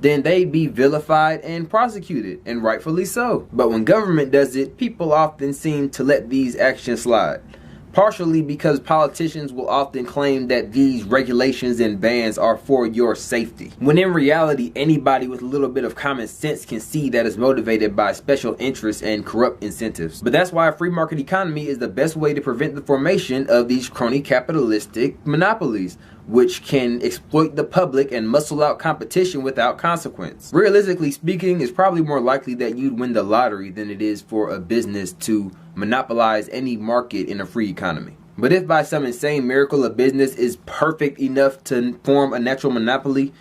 then they'd be vilified and prosecuted, and rightfully so. But when government does it, people often seem to let these actions slide. Partially because politicians will often claim that these regulations and bans are for your safety, when in reality, anybody with a little bit of common sense can see that it's motivated by special interests and corrupt incentives. But that's why a free market economy is the best way to prevent the formation of these crony capitalistic monopolies, which can exploit the public and muscle out competition without consequence. Realistically speaking, it's probably more likely that you'd win the lottery than it is for a business to monopolize any market in a free economy. But if by some insane miracle a business is perfect enough to form a natural monopoly,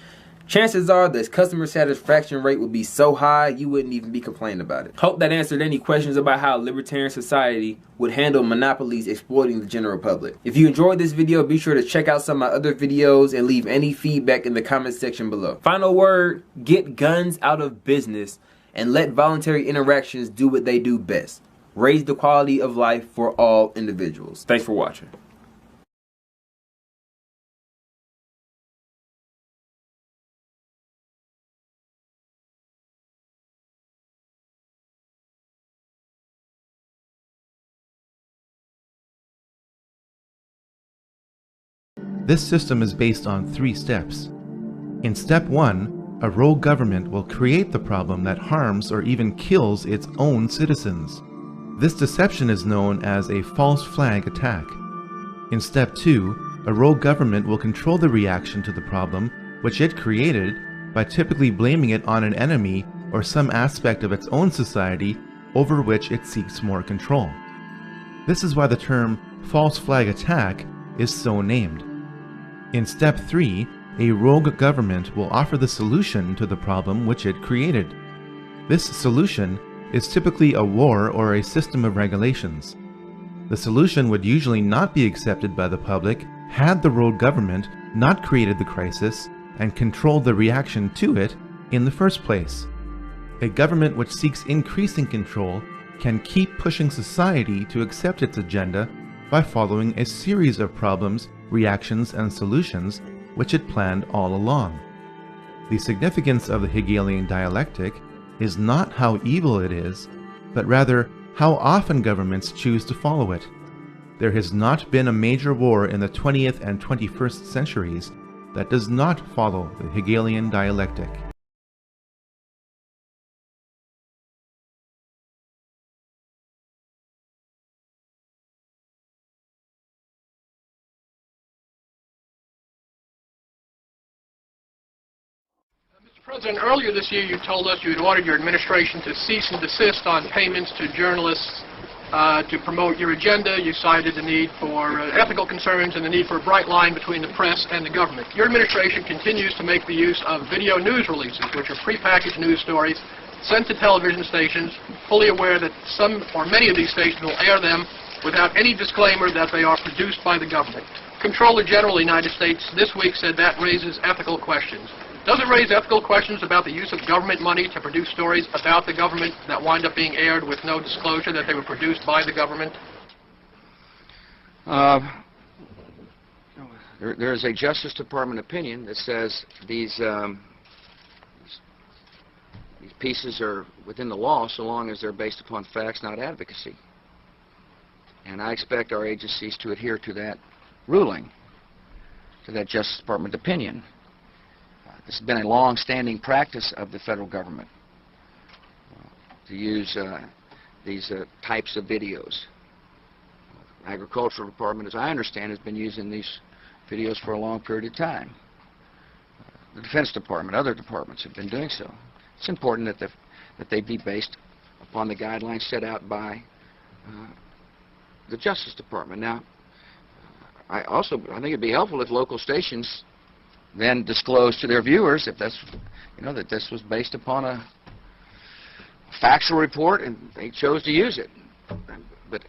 chances are the customer satisfaction rate would be so high you wouldn't even be complaining about it. Hope that answered any questions about how a libertarian society would handle monopolies exploiting the general public. If you enjoyed this video, be sure to check out some of my other videos and leave any feedback in the comment section below. Final word, get guns out of business and let voluntary interactions do what they do best. raise the quality of life for all individuals. Thanks for watching. This system is based on 3 steps. In step 1, a rogue government will create the problem that harms or even kills its own citizens. This deception is known as a false flag attack. In step 2, a rogue government will control the reaction to the problem which it created by typically blaming it on an enemy or some aspect of its own society over which it seeks more control. This is why the term false flag attack is so named. In step 3, a rogue government will offer the solution to the problem which it created. This solution is typically a war or a system of regulations. The solution would usually not be accepted by the public had the rogue government not created the crisis and controlled the reaction to it in the first place. A government which seeks increasing control can keep pushing society to accept its agenda by following a series of problems, reactions, and solutions which it planned all along. The significance of the Hegelian dialectic is not how evil it is, but rather how often governments choose to follow it. There has not been a major war in the 20th and 21st centuries that does not follow the Hegelian dialectic. President, earlier this year you told us you had ordered your administration to cease and desist on payments to journalists to promote your agenda. You cited the need for ethical concerns and the need for a bright line between the press and the government. Your administration continues to make the use of video news releases, which are prepackaged news stories sent to television stations, fully aware that some or many of these stations will air them without any disclaimer that they are produced by the government. Comptroller General of the United States this week said that raises ethical questions. Does it raise ethical questions about the use of government money to produce stories about the government that wind up being aired with no disclosure that they were produced by the government? There is a Justice Department opinion that says these pieces are within the law so long as they're based upon facts, not advocacy. And I expect our agencies to adhere to that ruling, to that Justice Department opinion. This has been a long-standing practice of the federal government to use these types of videos. The Agricultural Department, as I understand, has been using these videos for a long period of time. The Defense Department, other departments have been doing so. It's important that they be based upon the guidelines set out by the Justice Department. Now, I think it'd be helpful if local stations then disclose to their viewers if that's, that this was based upon a factual report and they chose to use it. But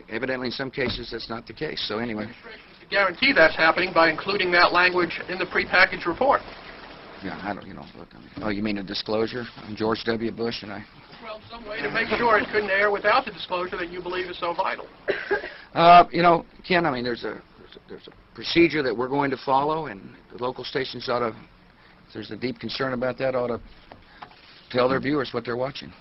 evidently in some cases that's not the case. So anyway. To guarantee that's happening by including that language in the prepackaged report. Yeah, I don't, look, oh, you mean a disclosure? I'm George W. Bush and I... Well, some way to make sure it couldn't air without the disclosure that you believe is so vital. Ken, I mean, there's a procedure that we're going to follow, and the local stations ought to, if there's a deep concern about that, ought to tell their viewers what they're watching.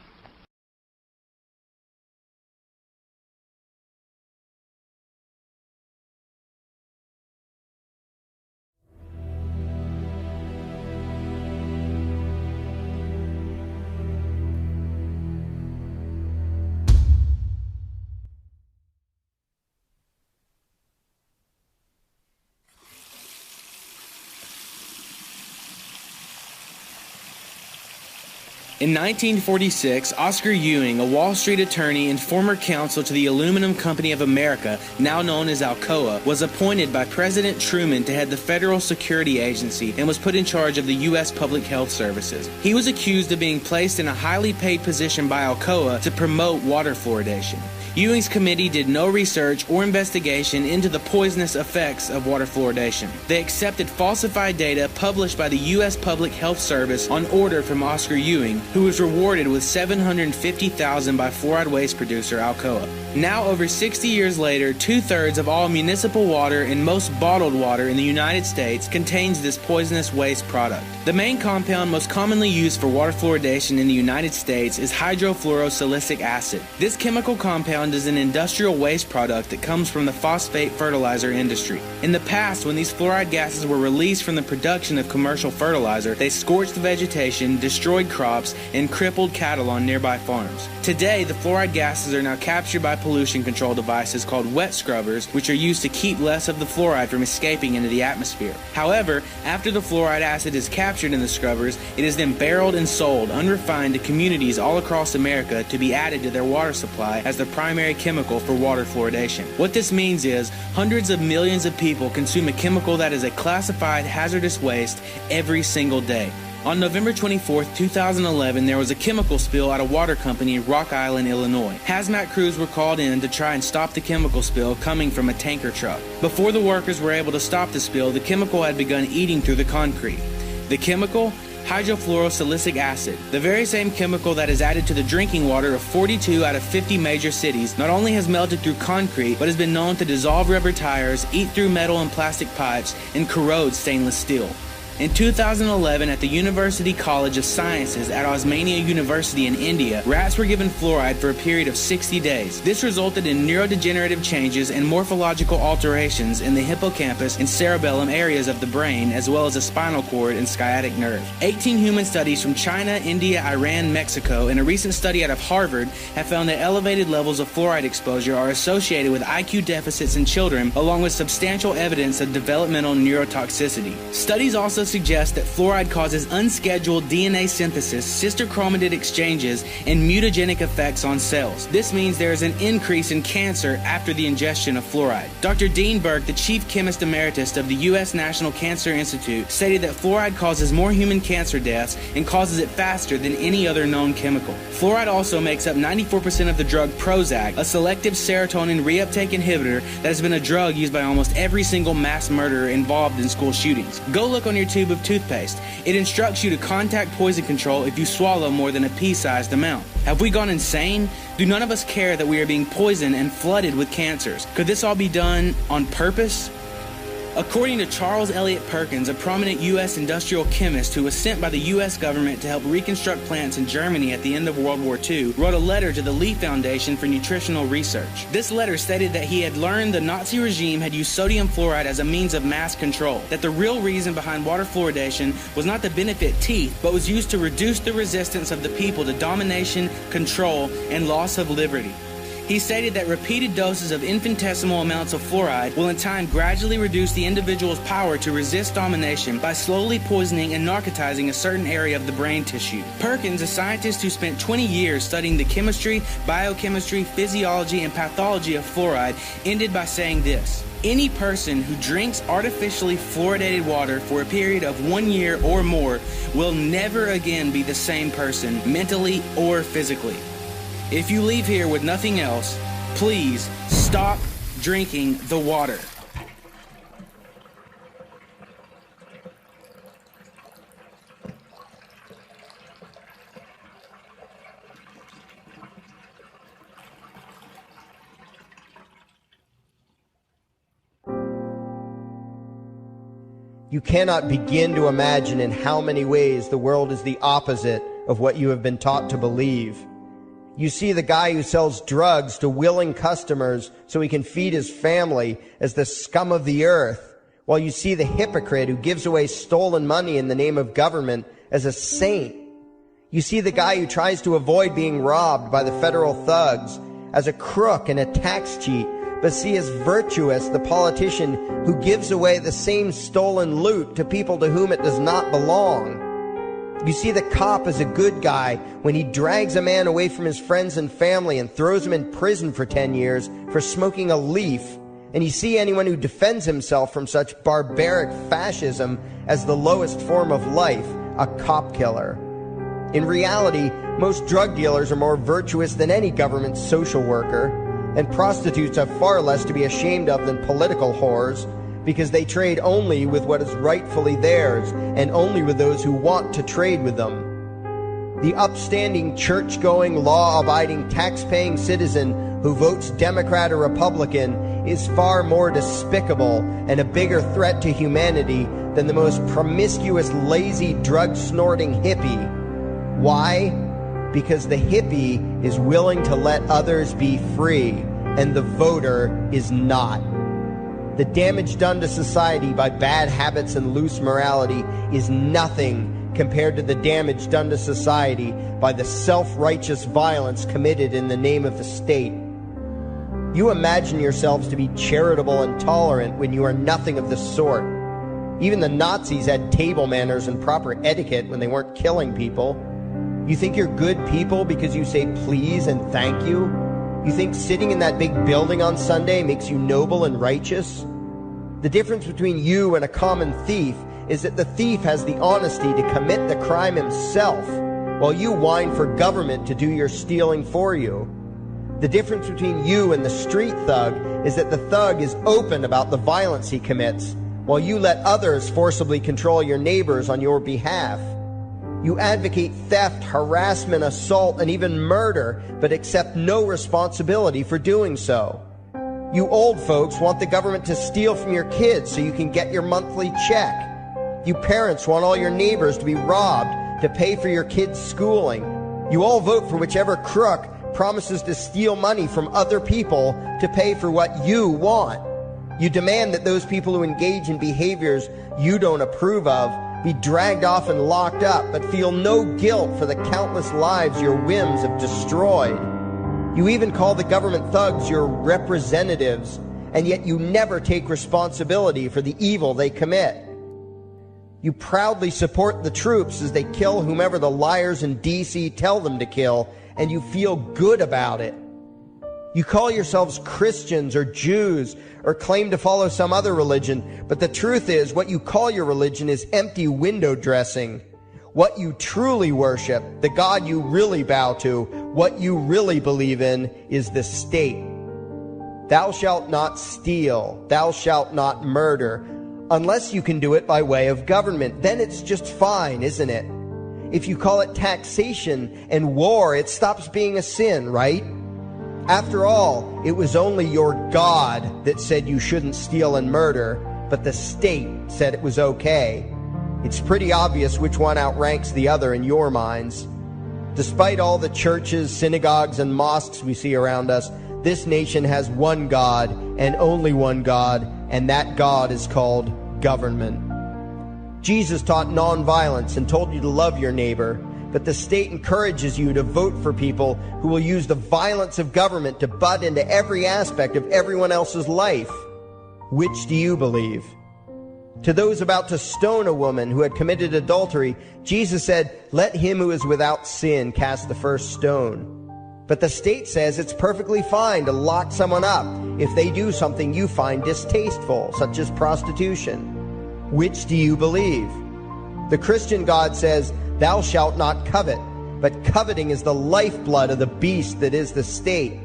In 1946, Oscar Ewing, a Wall Street attorney and former counsel to the Aluminum Company of America, now known as Alcoa, was appointed by President Truman to head the Federal Security Agency and was put in charge of the U.S. Public Health Services. He was accused of being placed in a highly paid position by Alcoa to promote water fluoridation. Ewing's committee did no research or investigation into the poisonous effects of water fluoridation. They accepted falsified data published by the U.S. Public Health Service on order from Oscar Ewing, who was rewarded with $750,000 by fluoride waste producer Alcoa. Now, over 60 years later, 2/3 of all municipal water and most bottled water in the United States contains this poisonous waste product. The main compound most commonly used for water fluoridation in the United States is hydrofluorosilicic acid. This chemical compound is an industrial waste product that comes from the phosphate fertilizer industry. In the past, when these fluoride gases were released from the production of commercial fertilizer, they scorched the vegetation, destroyed crops, and crippled cattle on nearby farms. Today, the fluoride gases are now captured by pollution control devices called wet scrubbers, which are used to keep less of the fluoride from escaping into the atmosphere. However, after the fluoride acid is captured in the scrubbers, it is then barreled and sold unrefined to communities all across America to be added to their water supply as the primary chemical for water fluoridation. What this means is hundreds of millions of people consume a chemical that is a classified hazardous waste every single day. On November 24, 2011, there was a chemical spill at a water company in Rock Island, Illinois. Hazmat crews were called in to try and stop the chemical spill coming from a tanker truck. Before the workers were able to stop the spill, the chemical had begun eating through the concrete. The chemical? Hydrofluorosilicic acid, the very same chemical that is added to the drinking water of 42 out of 50 major cities, not only has melted through concrete, but has been known to dissolve rubber tires, eat through metal and plastic pipes, and corrode stainless steel. In 2011, at the University College of Sciences at Osmania University in India, rats were given fluoride for a period of 60 days. This resulted in neurodegenerative changes and morphological alterations in the hippocampus and cerebellum areas of the brain, as well as the spinal cord and sciatic nerve. 18 human studies from China, India, Iran, Mexico, and a recent study out of Harvard have found that elevated levels of fluoride exposure are associated with IQ deficits in children, along with substantial evidence of developmental neurotoxicity. Studies also suggest that fluoride causes unscheduled DNA synthesis, sister chromatid exchanges, and mutagenic effects on cells. This means there is an increase in cancer after the ingestion of fluoride. Dr. Dean Burke, the chief chemist emeritus of the U.S. National Cancer Institute, stated that fluoride causes more human cancer deaths and causes it faster than any other known chemical. Fluoride also makes up 94% of the drug Prozac, a selective serotonin reuptake inhibitor that has been a drug used by almost every single mass murderer involved in school shootings. Go look on your tube of toothpaste. It instructs you to contact poison control if you swallow more than a pea-sized amount. Have we gone insane? Do none of us care that we are being poisoned and flooded with cancers? Could this all be done on purpose? According to Charles Elliott Perkins, a prominent U.S. industrial chemist who was sent by the U.S. government to help reconstruct plants in Germany at the end of World War II, wrote a letter to the Lee Foundation for Nutritional Research. This letter stated that he had learned the Nazi regime had used sodium fluoride as a means of mass control, that the real reason behind water fluoridation was not to benefit teeth, but was used to reduce the resistance of the people to domination, control, and loss of liberty. He stated that repeated doses of infinitesimal amounts of fluoride will in time gradually reduce the individual's power to resist domination by slowly poisoning and narcotizing a certain area of the brain tissue. Perkins, a scientist who spent 20 years studying the chemistry, biochemistry, physiology, and pathology of fluoride, ended by saying this: any person who drinks artificially fluoridated water for a period of 1 year or more will never again be the same person, mentally or physically. If you leave here with nothing else, please stop drinking the water. You cannot begin to imagine in how many ways the world is the opposite of what you have been taught to believe. You see the guy who sells drugs to willing customers so he can feed his family as the scum of the earth, while you see the hypocrite who gives away stolen money in the name of government as a saint. You see the guy who tries to avoid being robbed by the federal thugs as a crook and a tax cheat, but see as virtuous the politician who gives away the same stolen loot to people to whom it does not belong. You see the cop as a good guy when he drags a man away from his friends and family and throws him in prison for 10 years for smoking a leaf. And you see anyone who defends himself from such barbaric fascism as the lowest form of life, a cop killer. In reality, most drug dealers are more virtuous than any government social worker. And prostitutes have far less to be ashamed of than political whores, because they trade only with what is rightfully theirs, and only with those who want to trade with them. The upstanding, church-going, law-abiding, tax-paying citizen who votes Democrat or Republican is far more despicable and a bigger threat to humanity than the most promiscuous, lazy, drug-snorting hippie. Why? Because the hippie is willing to let others be free, and the voter is not. The damage done to society by bad habits and loose morality is nothing compared to the damage done to society by the self-righteous violence committed in the name of the state. You imagine yourselves to be charitable and tolerant when you are nothing of the sort. Even the Nazis had table manners and proper etiquette when they weren't killing people. You think you're good people because you say please and thank you? You think sitting in that big building on Sunday makes you noble and righteous? The difference between you and a common thief is that the thief has the honesty to commit the crime himself, while you whine for government to do your stealing for you. The difference between you and the street thug is that the thug is open about the violence he commits, while you let others forcibly control your neighbors on your behalf. You advocate theft, harassment, assault, and even murder, but accept no responsibility for doing so. You old folks want the government to steal from your kids so you can get your monthly check. You parents want all your neighbors to be robbed to pay for your kids' schooling. You all vote for whichever crook promises to steal money from other people to pay for what you want. You demand that those people who engage in behaviors you don't approve of be dragged off and locked up, but feel no guilt for the countless lives your whims have destroyed. You even call the government thugs your representatives, and yet you never take responsibility for the evil they commit. You proudly support the troops as they kill whomever the liars in D.C. tell them to kill, and you feel good about it. You call yourselves Christians or Jews or claim to follow some other religion, but the truth is what you call your religion is empty window dressing. What you truly worship, the God you really bow to, what you really believe in is the state. Thou shalt not steal, thou shalt not murder, unless you can do it by way of government. Then it's just fine, isn't it? If you call it taxation and war, it stops being a sin, right? After all, it was only your God that said you shouldn't steal and murder, but the state said it was okay. It's pretty obvious which one outranks the other in your minds. Despite all the churches, synagogues, and mosques we see around us, this nation has one God and only one God, and that God is called government. Jesus taught nonviolence and told you to love your neighbor, but the state encourages you to vote for people who will use the violence of government to butt into every aspect of everyone else's life. Which do you believe? To those about to stone a woman who had committed adultery, Jesus said, "Let him who is without sin cast the first stone." But the state says it's perfectly fine to lock someone up if they do something you find distasteful, such as prostitution. Which do you believe? The Christian God says, "Thou shalt not covet," but coveting is the lifeblood of the beast that is the state.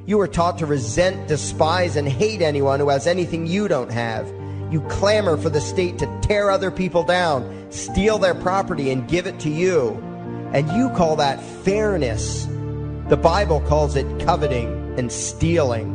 You are taught to resent, despise, and hate anyone who has anything you don't have. You clamor for the state to tear other people down, steal their property, and give it to you. And you call that fairness. The Bible calls it coveting and stealing.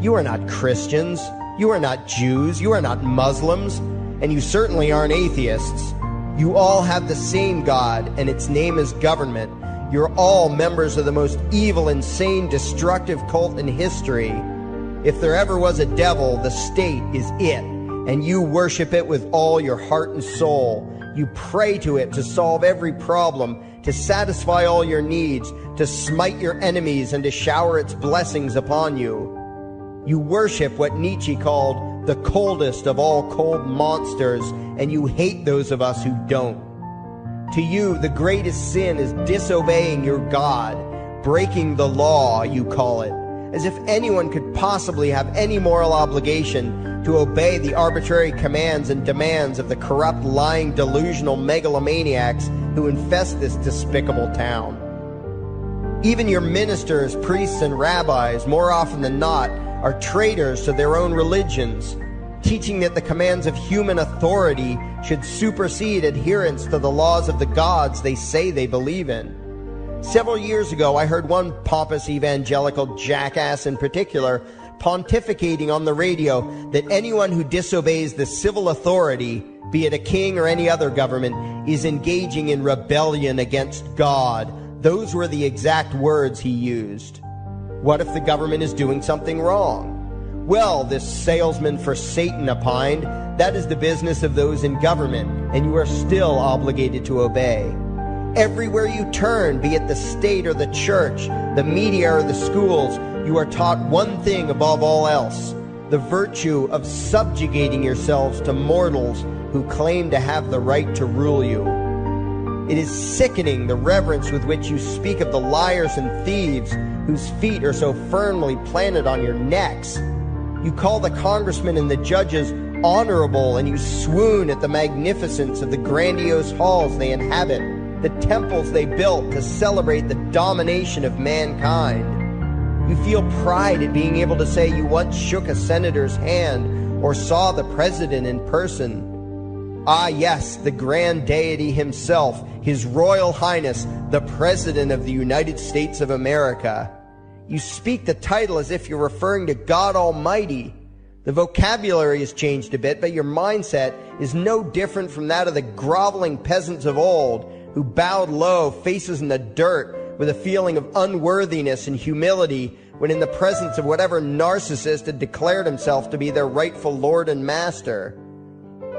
You are not Christians. You are not Jews. You are not Muslims. And you certainly aren't atheists. You all have the same God, and its name is government. You're all members of the most evil, insane, destructive cult in history. If there ever was a devil, the state is it, and you worship it with all your heart and soul. You pray to it to solve every problem, to satisfy all your needs, to smite your enemies, and to shower its blessings upon you. You worship what Nietzsche called the coldest of all cold monsters, and you hate those of us who don't. To you, the greatest sin is disobeying your God, breaking the law, you call it, as if anyone could possibly have any moral obligation to obey the arbitrary commands and demands of the corrupt, lying, delusional megalomaniacs who infest this despicable town. Even your ministers, priests, and rabbis, more often than not, are traitors to their own religions, teaching that the commands of human authority should supersede adherence to the laws of the gods they say they believe in. Several years ago, I heard one pompous evangelical jackass in particular pontificating on the radio that anyone who disobeys the civil authority, be it a king or any other government, is engaging in rebellion against God. Those were the exact words he used. What if the government is doing something wrong? Well, this salesman for Satan opined, that is the business of those in government, and you are still obligated to obey. Everywhere you turn, be it the state or the church, the media or the schools, you are taught one thing above all else: the virtue of subjugating yourselves to mortals who claim to have the right to rule you. It is sickening the reverence with which you speak of the liars and thieves whose feet are so firmly planted on your necks. You call the congressmen and the judges honorable, and you swoon at the magnificence of the grandiose halls they inhabit, the temples they built to celebrate the domination of mankind. You feel pride at being able to say you once shook a senator's hand or saw the president in person. Ah, yes, the grand deity himself, His Royal Highness, the President of the United States of America. You speak the title as if you're referring to God Almighty. The vocabulary has changed a bit, but your mindset is no different from that of the groveling peasants of old who bowed low, faces in the dirt, with a feeling of unworthiness and humility when in the presence of whatever narcissist had declared himself to be their rightful lord and master.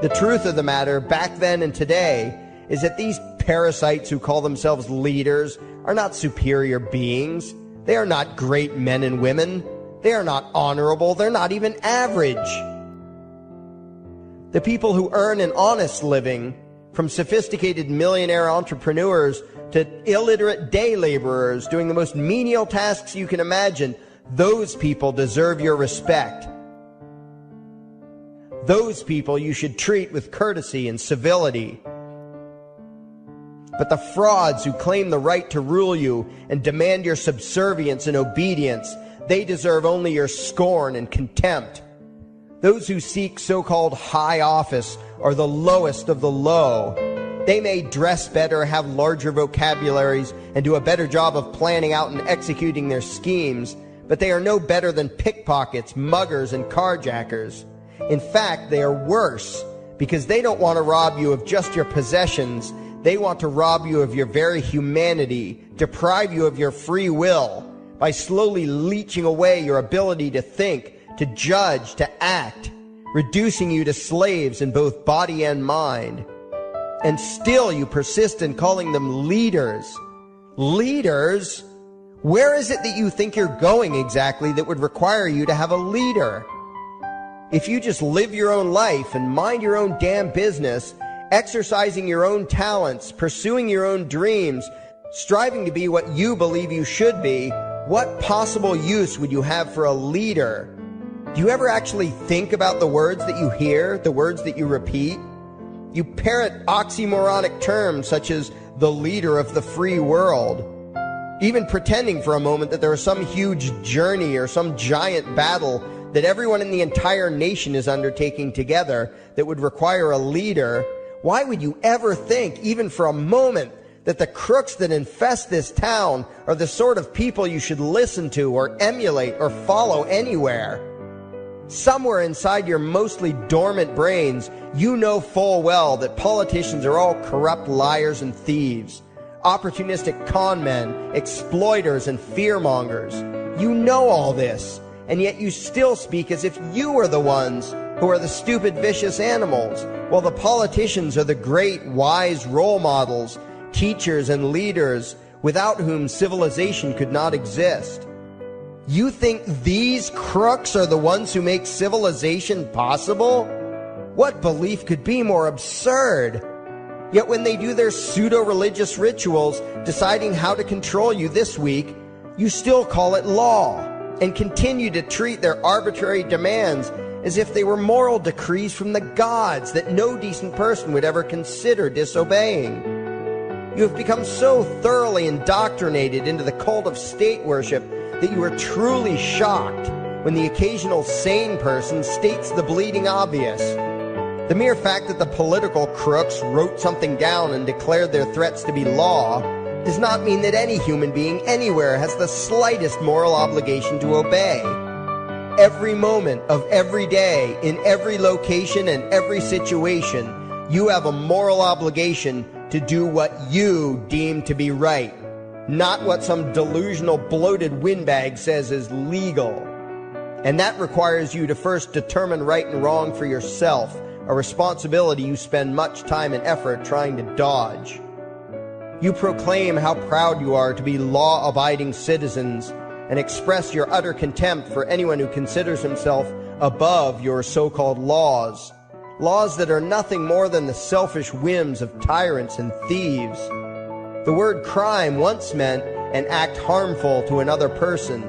The truth of the matter, back then and today, is that these parasites who call themselves leaders are not superior beings. They are not great men and women. They are not honorable. They're not even average. The people who earn an honest living, from sophisticated millionaire entrepreneurs to illiterate day laborers doing the most menial tasks you can imagine, those people deserve your respect. Those people you should treat with courtesy and civility. But the frauds who claim the right to rule you and demand your subservience and obedience, they deserve only your scorn and contempt. Those who seek so-called high office are the lowest of the low. They may dress better, have larger vocabularies, and do a better job of planning out and executing their schemes, but they are no better than pickpockets, muggers, and carjackers. In fact, they are worse, because they don't want to rob you of just your possessions. They want to rob you of your very humanity, deprive you of your free will, by slowly leeching away your ability to think, to judge, to act, reducing you to slaves in both body and mind. And still you persist in calling them leaders. Leaders? Where is it that you think you're going exactly that would require you to have a leader? If you just live your own life and mind your own damn business, exercising your own talents, pursuing your own dreams, striving to be what you believe you should be, what possible use would you have for a leader? Do you ever actually think about the words that you hear, the words that you repeat? You parrot oxymoronic terms such as the leader of the free world, even pretending for a moment that there is some huge journey or some giant battle that everyone in the entire nation is undertaking together that would require a leader. Why would you ever think, even for a moment, that the crooks that infest this town are the sort of people you should listen to or emulate or follow anywhere? Somewhere inside your mostly dormant brains, you know full well that politicians are all corrupt liars and thieves, opportunistic con men, exploiters, and fearmongers. You know all this, and yet you still speak as if you are the ones who are the stupid, vicious animals, while the politicians are the great, wise role models, teachers, and leaders without whom civilization could not exist. You think these crooks are the ones who make civilization possible? What belief could be more absurd? Yet when they do their pseudo-religious rituals, deciding how to control you this week, you still call it law, and continue to treat their arbitrary demands as if they were moral decrees from the gods that no decent person would ever consider disobeying. You have become so thoroughly indoctrinated into the cult of state worship that you are truly shocked when the occasional sane person states the bleeding obvious. The mere fact that the political crooks wrote something down and declared their threats to be law does not mean that any human being anywhere has the slightest moral obligation to obey. Every moment of every day, in every location and every situation, you have a moral obligation to do what you deem to be right, not what some delusional bloated windbag says is legal. And that requires you to first determine right and wrong for yourself, a responsibility you spend much time and effort trying to dodge. You proclaim how proud you are to be law-abiding citizens and express your utter contempt for anyone who considers himself above your so-called laws. Laws that are nothing more than the selfish whims of tyrants and thieves. The word crime once meant an act harmful to another person.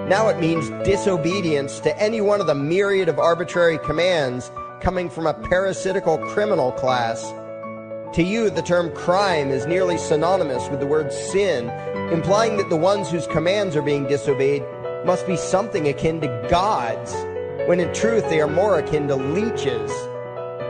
Now it means disobedience to any one of the myriad of arbitrary commands coming from a parasitical criminal class. To you, the term crime is nearly synonymous with the word sin, implying that the ones whose commands are being disobeyed must be something akin to gods, when in truth they are more akin to leeches.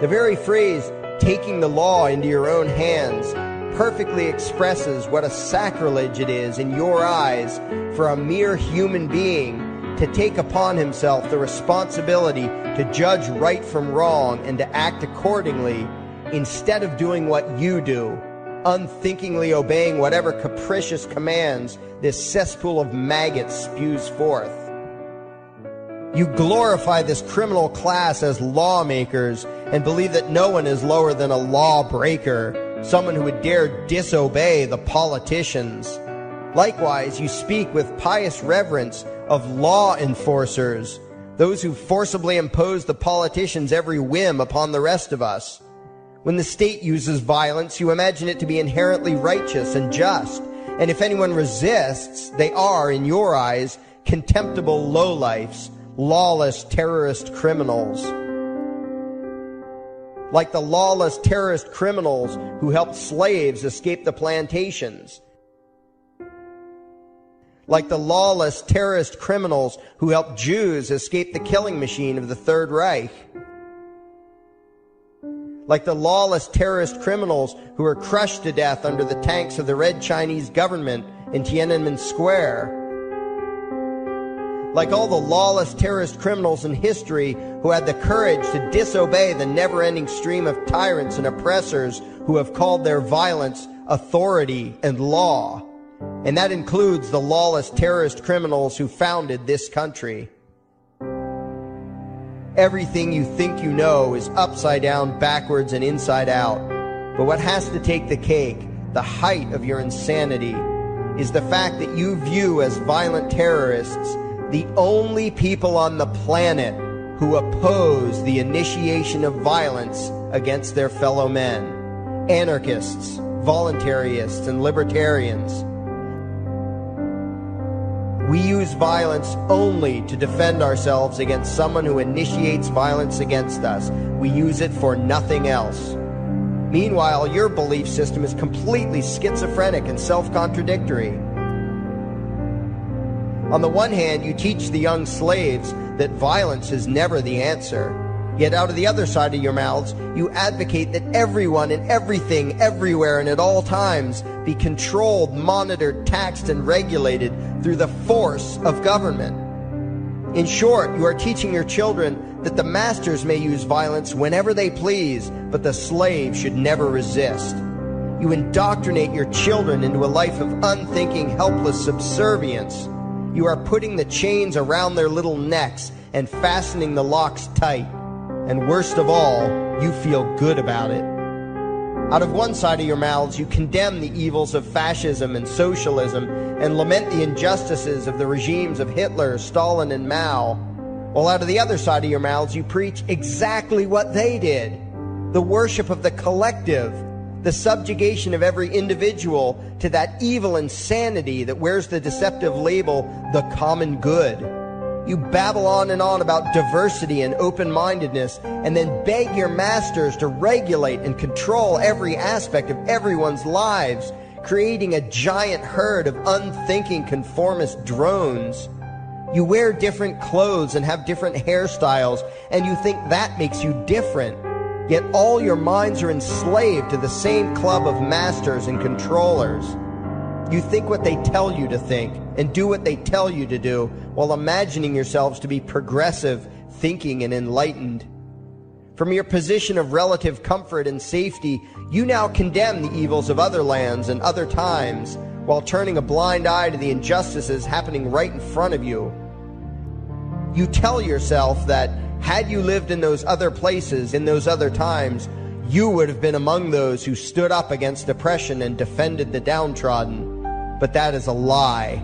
The very phrase, taking the law into your own hands, perfectly expresses what a sacrilege it is in your eyes for a mere human being to take upon himself the responsibility to judge right from wrong and to act accordingly, instead of doing what you do, unthinkingly obeying whatever capricious commands this cesspool of maggots spews forth. You glorify this criminal class as lawmakers and believe that no one is lower than a lawbreaker, someone who would dare disobey the politicians. Likewise, you speak with pious reverence of law enforcers, those who forcibly impose the politicians' every whim upon the rest of us. When the state uses violence, you imagine it to be inherently righteous and just, and if anyone resists, they are, in your eyes, contemptible lowlifes, lawless terrorist criminals. Like the lawless terrorist criminals who helped slaves escape the plantations. Like the lawless terrorist criminals who helped Jews escape the killing machine of the Third Reich. Like the lawless terrorist criminals who were crushed to death under the tanks of the Red Chinese government in Tiananmen Square. Like all the lawless terrorist criminals in history who had the courage to disobey the never-ending stream of tyrants and oppressors who have called their violence authority and law. And that includes the lawless terrorist criminals who founded this country. Everything you think you know is upside down, backwards, and inside out. But what has to take the cake, the height of your insanity, is the fact that you view as violent terrorists the only people on the planet who oppose the initiation of violence against their fellow men. Anarchists, voluntarists, and libertarians. We use violence only to defend ourselves against someone who initiates violence against us. We use it for nothing else. Meanwhile, your belief system is completely schizophrenic and self-contradictory. On the one hand, you teach the young slaves that violence is never the answer. Yet out of the other side of your mouths, you advocate that everyone and everything, everywhere and at all times be controlled, monitored, taxed, and regulated through the force of government. In short, you are teaching your children that the masters may use violence whenever they please, but the slave should never resist. You indoctrinate your children into a life of unthinking, helpless subservience. You are putting the chains around their little necks and fastening the locks tight. And worst of all, you feel good about it. Out of one side of your mouths, you condemn the evils of fascism and socialism and lament the injustices of the regimes of Hitler, Stalin, and Mao. While out of the other side of your mouths, you preach exactly what they did. The worship of the collective, the subjugation of every individual to that evil insanity that wears the deceptive label, the common good. You babble on and on about diversity and open-mindedness, and then beg your masters to regulate and control every aspect of everyone's lives, creating a giant herd of unthinking conformist drones. You wear different clothes and have different hairstyles, and you think that makes you different. Yet all your minds are enslaved to the same club of masters and controllers. You think what they tell you to think and do what they tell you to do while imagining yourselves to be progressive, thinking, and enlightened. From your position of relative comfort and safety, you now condemn the evils of other lands and other times while turning a blind eye to the injustices happening right in front of you. You tell yourself that had you lived in those other places, in those other times, you would have been among those who stood up against oppression and defended the downtrodden. But that is a lie.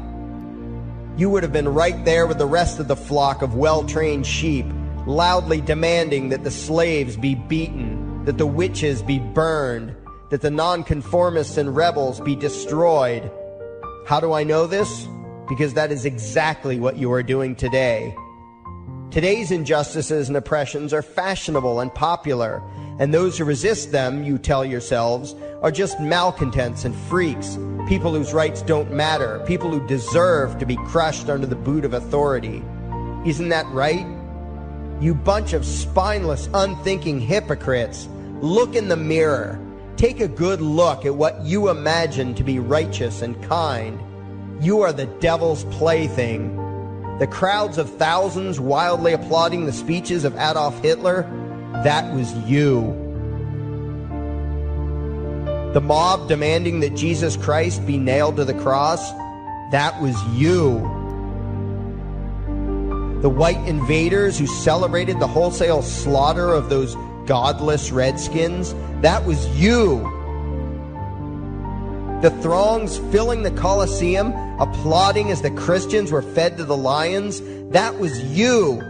You would have been right there with the rest of the flock of well-trained sheep, loudly demanding that the slaves be beaten, that the witches be burned, that the nonconformists and rebels be destroyed. How do I know this? Because that is exactly what you are doing today. Today's injustices and oppressions are fashionable and popular, and those who resist them, you tell yourselves, are just malcontents and freaks, people whose rights don't matter, people who deserve to be crushed under the boot of authority. Isn't that right? You bunch of spineless, unthinking hypocrites, look in the mirror. Take a good look at what you imagine to be righteous and kind. You are the devil's plaything. The crowds of thousands wildly applauding the speeches of Adolf Hitler, that was you. The mob demanding that Jesus Christ be nailed to the cross, that was you. The white invaders who celebrated the wholesale slaughter of those godless redskins, that was you. The throngs filling the Colosseum, applauding as the Christians were fed to the lions, that was you.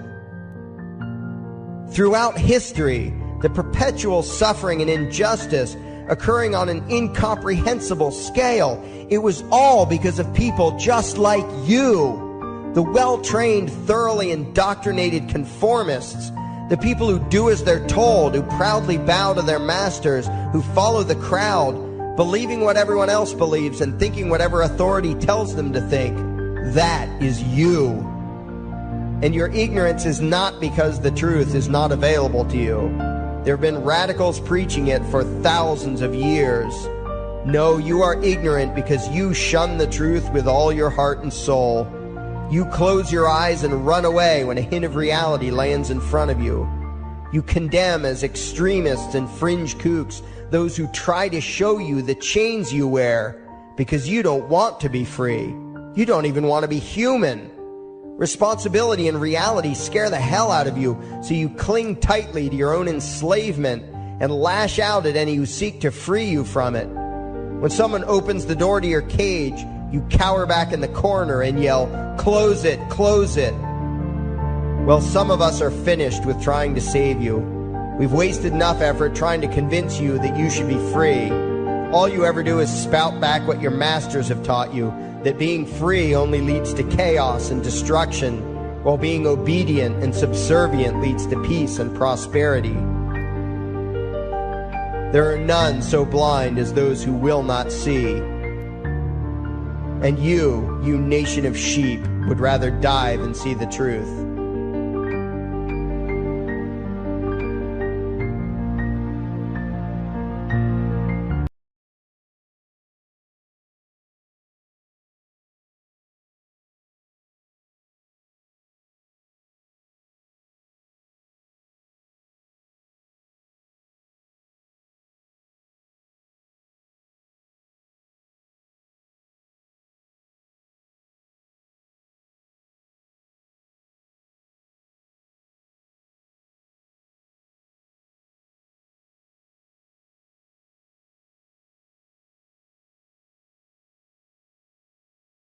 Throughout history, the perpetual suffering and injustice occurring on an incomprehensible scale, it was all because of people just like you. The well-trained, thoroughly indoctrinated conformists, the people who do as they're told, who proudly bow to their masters, who follow the crowd, believing what everyone else believes and thinking whatever authority tells them to think. That is you. And your ignorance is not because the truth is not available to you. There have been radicals preaching it for thousands of years. No, you are ignorant because you shun the truth with all your heart and soul. You close your eyes and run away when a hint of reality lands in front of you. You condemn as extremists and fringe kooks those who try to show you the chains you wear because you don't want to be free. You don't even want to be human. Responsibility and reality scare the hell out of you, so you cling tightly to your own enslavement and lash out at any who seek to free you from it. When someone opens the door to your cage, you cower back in the corner and yell, "Close it, close it." Well, some of us are finished with trying to save you. We've wasted enough effort trying to convince you that you should be free. All you ever do is spout back what your masters have taught you, that being free only leads to chaos and destruction, while being obedient and subservient leads to peace and prosperity. There are none so blind as those who will not see. And you nation of sheep, would rather die than see the truth.